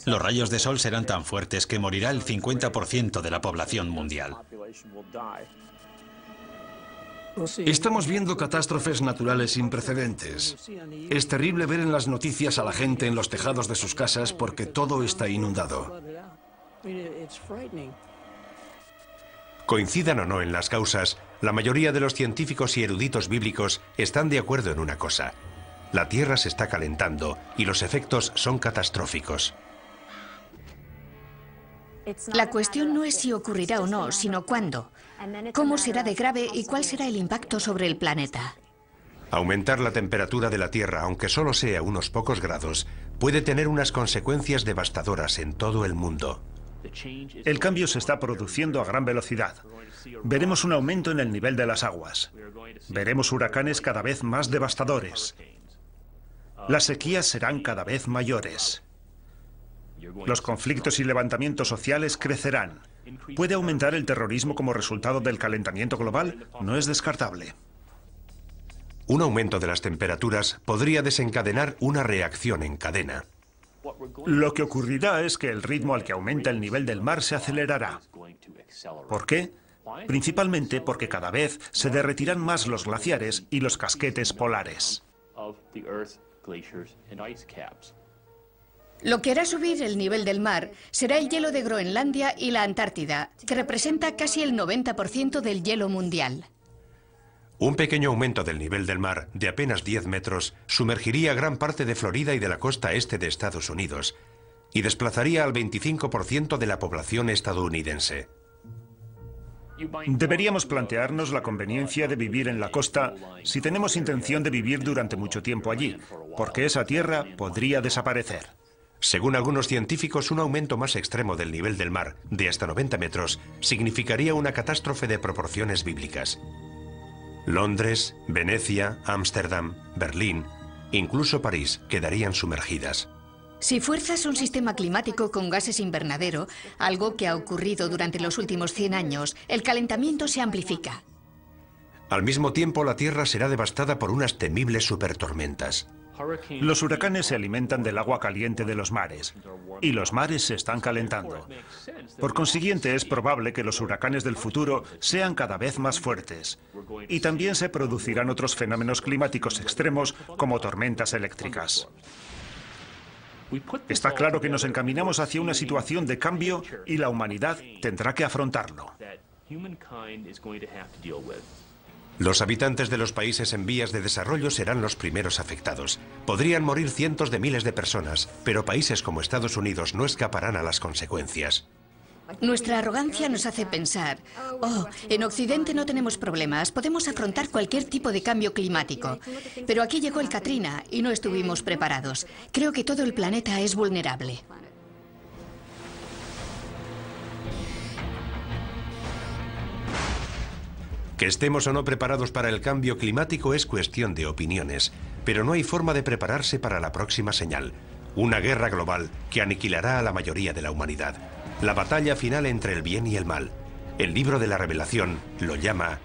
Los rayos de sol serán tan fuertes que morirá el 50% de la población mundial. Estamos viendo catástrofes naturales sin precedentes. Es terrible ver en las noticias a la gente en los tejados de sus casas porque todo está inundado. Coincidan o no en las causas, la mayoría de los científicos y eruditos bíblicos están de acuerdo en una cosa. La Tierra se está calentando y los efectos son catastróficos. La cuestión no es si ocurrirá o no, sino cuándo. ¿Cómo será de grave y cuál será el impacto sobre el planeta? Aumentar la temperatura de la Tierra, aunque solo sea unos pocos grados, puede tener unas consecuencias devastadoras en todo el mundo. El cambio se está produciendo a gran velocidad. Veremos un aumento en el nivel de las aguas. Veremos huracanes cada vez más devastadores. Las sequías serán cada vez mayores. Los conflictos y levantamientos sociales crecerán. ¿Puede aumentar el terrorismo como resultado del calentamiento global? No es descartable. Un aumento de las temperaturas podría desencadenar una reacción en cadena. Lo que ocurrirá es que el ritmo al que aumenta el nivel del mar se acelerará. ¿Por qué? Principalmente porque cada vez se derretirán más los glaciares y los casquetes polares. Lo que hará subir el nivel del mar será el hielo de Groenlandia y la Antártida, que representa casi el 90% del hielo mundial. Un pequeño aumento del nivel del mar, de apenas 10 metros, sumergiría gran parte de Florida y de la costa este de Estados Unidos, y desplazaría al 25% de la población estadounidense. Deberíamos plantearnos la conveniencia de vivir en la costa si tenemos intención de vivir durante mucho tiempo allí, porque esa tierra podría desaparecer. Según algunos científicos, un aumento más extremo del nivel del mar, de hasta 90 metros, significaría una catástrofe de proporciones bíblicas. Londres, Venecia, Ámsterdam, Berlín, incluso París, quedarían sumergidas. Si fuerzas un sistema climático con gases invernadero, algo que ha ocurrido durante los últimos 100 años, el calentamiento se amplifica. Al mismo tiempo, la Tierra será devastada por unas temibles supertormentas. Los huracanes se alimentan del agua caliente de los mares, y los mares se están calentando. Por consiguiente, es probable que los huracanes del futuro sean cada vez más fuertes. Y también se producirán otros fenómenos climáticos extremos, como tormentas eléctricas. Está claro que nos encaminamos hacia una situación de cambio y la humanidad tendrá que afrontarlo. Los habitantes de los países en vías de desarrollo serán los primeros afectados. Podrían morir cientos de miles de personas, pero países como Estados Unidos no escaparán a las consecuencias. Nuestra arrogancia nos hace pensar, oh, en Occidente no tenemos problemas, podemos afrontar cualquier tipo de cambio climático. Pero aquí llegó el Katrina y no estuvimos preparados. Creo que todo el planeta es vulnerable. Que estemos o no preparados para el cambio climático es cuestión de opiniones, pero no hay forma de prepararse para la próxima señal, una guerra global que aniquilará a la mayoría de la humanidad. La batalla final entre el bien y el mal. El libro de la Revelación lo llama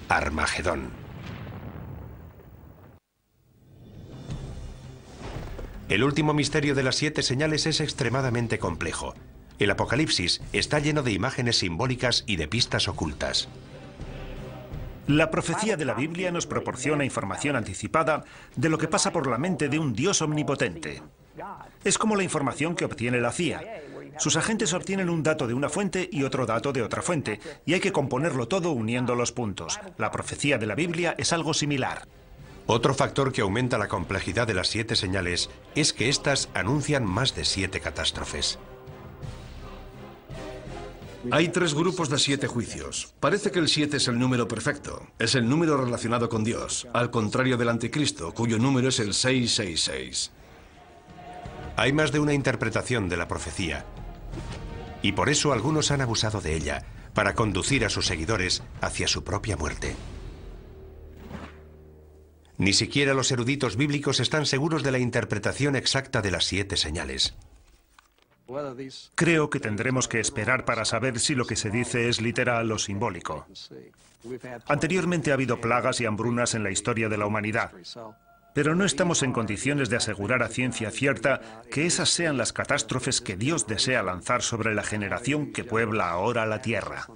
Armagedón. El último misterio de las 7 señales es extremadamente complejo. El Apocalipsis está lleno de imágenes simbólicas y de pistas ocultas. La profecía de la Biblia nos proporciona información anticipada de lo que pasa por la mente de un Dios omnipotente. Es como la información que obtiene la CIA. Sus agentes obtienen un dato de una fuente y otro dato de otra fuente, y hay que componerlo todo uniendo los puntos. La profecía de la Biblia es algo similar. Otro factor que aumenta la complejidad de las 7 señales es que éstas anuncian más de 7 catástrofes. Hay 3 grupos de 7 juicios. Parece que el 7 es el número perfecto. Es el número relacionado con Dios, al contrario del anticristo, cuyo número es el 666. Hay más de una interpretación de la profecía. Y por eso algunos han abusado de ella, para conducir a sus seguidores hacia su propia muerte. Ni siquiera los eruditos bíblicos están seguros de la interpretación exacta de las 7 señales. Creo que tendremos que esperar para saber si lo que se dice es literal o simbólico. Anteriormente ha habido plagas y hambrunas en la historia de la humanidad, pero no estamos en condiciones de asegurar a ciencia cierta que esas sean las catástrofes que Dios desea lanzar sobre la generación que puebla ahora la tierra.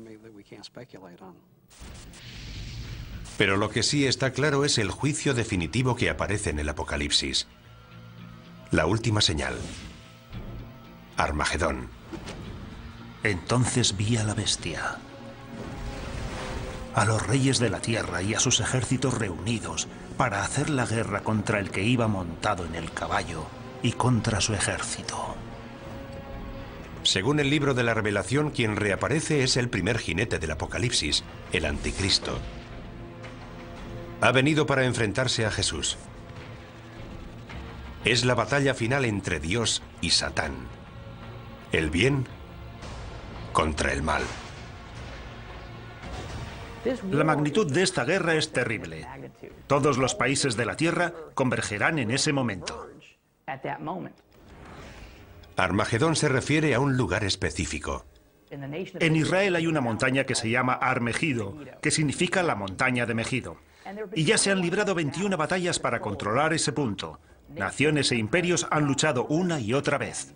Pero lo que sí está claro es el juicio definitivo que aparece en el Apocalipsis. La última señal. Armagedón. Entonces vi a la bestia, a los reyes de la tierra y a sus ejércitos reunidos para hacer la guerra contra el que iba montado en el caballo y contra su ejército. Según el libro de la Revelación, quien reaparece es el primer jinete del Apocalipsis, el Anticristo. Ha venido para enfrentarse a Jesús. Es la batalla final entre Dios y Satán. El bien contra el mal. La magnitud de esta guerra es terrible. Todos los países de la tierra convergerán en ese momento. Armagedón se refiere a un lugar específico. En Israel hay una montaña que se llama Har Megido, que significa la montaña de Megido. Y ya se han librado 21 batallas para controlar ese punto. Naciones e imperios han luchado una y otra vez.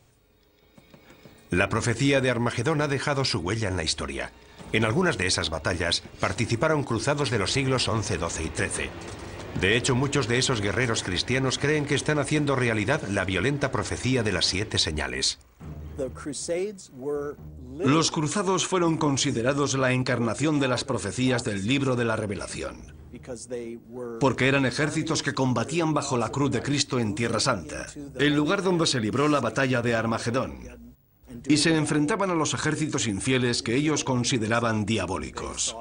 La profecía de Armagedón ha dejado su huella en la historia. En algunas de esas batallas participaron cruzados de los siglos XI, XII y XIII. De hecho, muchos de esos guerreros cristianos creen que están haciendo realidad la violenta profecía de las 7 señales. Los cruzados fueron considerados la encarnación de las profecías del libro de la Revelación, porque eran ejércitos que combatían bajo la cruz de Cristo en Tierra Santa, el lugar donde se libró la batalla de Armagedón, y se enfrentaban a los ejércitos infieles que ellos consideraban diabólicos.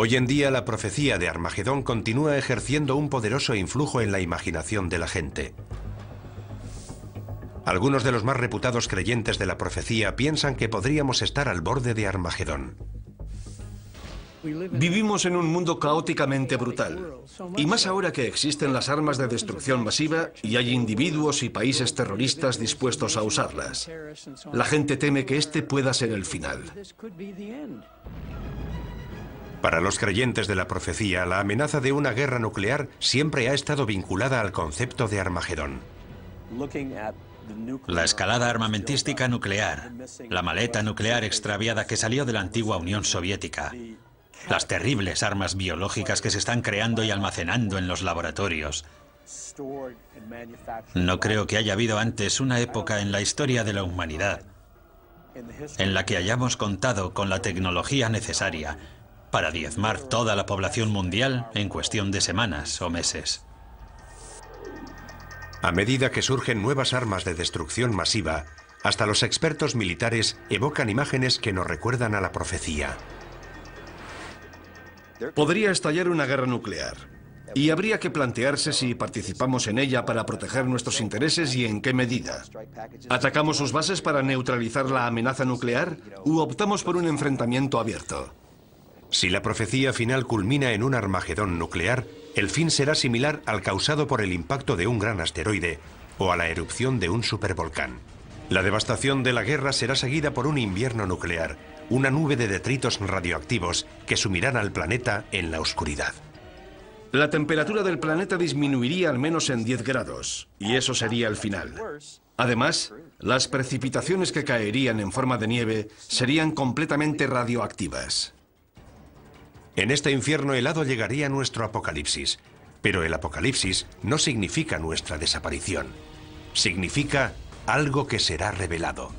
Hoy en día la profecía de Armagedón continúa ejerciendo un poderoso influjo en la imaginación de la gente. Algunos de los más reputados creyentes de la profecía piensan que podríamos estar al borde de Armagedón. Vivimos en un mundo caóticamente brutal, y más ahora que existen las armas de destrucción masiva y hay individuos y países terroristas dispuestos a usarlas. La gente teme que este pueda ser el final. Para los creyentes de la profecía, la amenaza de una guerra nuclear siempre ha estado vinculada al concepto de Armagedón. La escalada armamentística nuclear, la maleta nuclear extraviada que salió de la antigua Unión Soviética, las terribles armas biológicas que se están creando y almacenando en los laboratorios. No creo que haya habido antes una época en la historia de la humanidad en la que hayamos contado con la tecnología necesaria para diezmar toda la población mundial en cuestión de semanas o meses. A medida que surgen nuevas armas de destrucción masiva, hasta los expertos militares evocan imágenes que nos recuerdan a la profecía. Podría estallar una guerra nuclear, y habría que plantearse si participamos en ella para proteger nuestros intereses y en qué medida. ¿Atacamos sus bases para neutralizar la amenaza nuclear u optamos por un enfrentamiento abierto? Si la profecía final culmina en un Armagedón nuclear, el fin será similar al causado por el impacto de un gran asteroide o a la erupción de un supervolcán. La devastación de la guerra será seguida por un invierno nuclear, una nube de detritos radioactivos que sumirán al planeta en la oscuridad. La temperatura del planeta disminuiría al menos en 10 grados, y eso sería el final. Además, las precipitaciones que caerían en forma de nieve serían completamente radioactivas. En este infierno helado llegaría nuestro apocalipsis, pero el apocalipsis no significa nuestra desaparición. Significa algo que será revelado.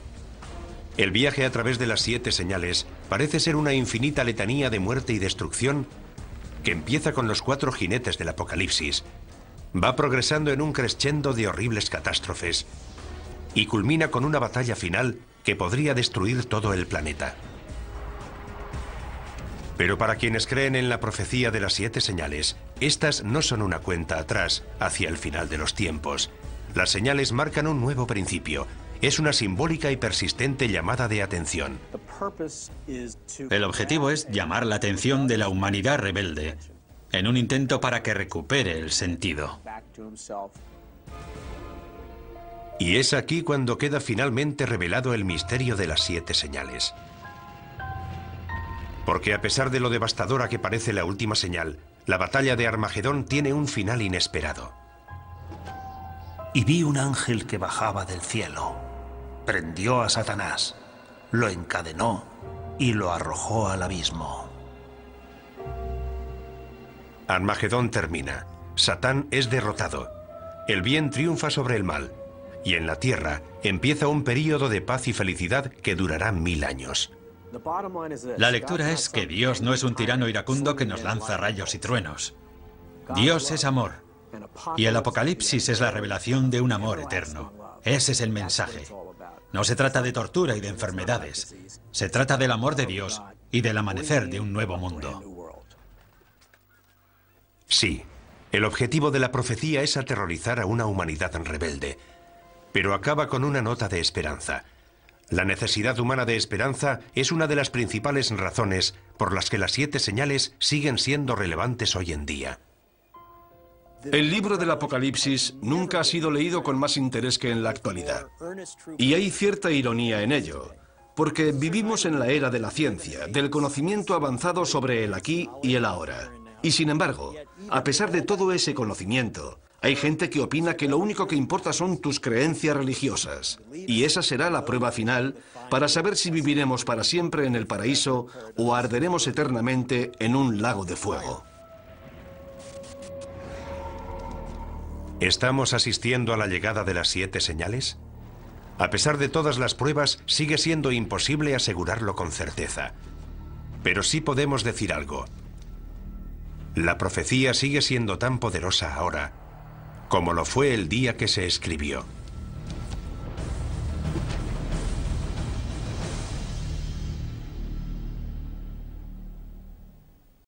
El viaje a través de las 7 señales parece ser una infinita letanía de muerte y destrucción que empieza con los 4 jinetes del apocalipsis, va progresando en un crescendo de horribles catástrofes y culmina con una batalla final que podría destruir todo el planeta. Pero para quienes creen en la profecía de las 7 señales, estas no son una cuenta atrás hacia el final de los tiempos. Las señales marcan un nuevo principio. Es una simbólica y persistente llamada de atención. El objetivo es llamar la atención de la humanidad rebelde, en un intento para que recupere el sentido. Y es aquí cuando queda finalmente revelado el misterio de las 7 señales. Porque a pesar de lo devastadora que parece la última señal, la batalla de Armagedón tiene un final inesperado. Y vi un ángel que bajaba del cielo. Prendió a Satanás, lo encadenó y lo arrojó al abismo. Armagedón termina. Satán es derrotado. El bien triunfa sobre el mal. Y en la tierra empieza un período de paz y felicidad que durará 1000 años. La lectura es que Dios no es un tirano iracundo que nos lanza rayos y truenos. Dios es amor. Y el Apocalipsis es la revelación de un amor eterno. Ese es el mensaje. No se trata de tortura y de enfermedades. Se trata del amor de Dios y del amanecer de un nuevo mundo. Sí, el objetivo de la profecía es aterrorizar a una humanidad rebelde, pero acaba con una nota de esperanza. La necesidad humana de esperanza es una de las principales razones por las que las 7 señales siguen siendo relevantes hoy en día. El libro del Apocalipsis nunca ha sido leído con más interés que en la actualidad. Y hay cierta ironía en ello, porque vivimos en la era de la ciencia, del conocimiento avanzado sobre el aquí y el ahora. Y sin embargo, a pesar de todo ese conocimiento, hay gente que opina que lo único que importa son tus creencias religiosas. Y esa será la prueba final para saber si viviremos para siempre en el paraíso o arderemos eternamente en un lago de fuego. ¿Estamos asistiendo a la llegada de las 7 señales? A pesar de todas las pruebas, sigue siendo imposible asegurarlo con certeza. Pero sí podemos decir algo. La profecía sigue siendo tan poderosa ahora como lo fue el día que se escribió.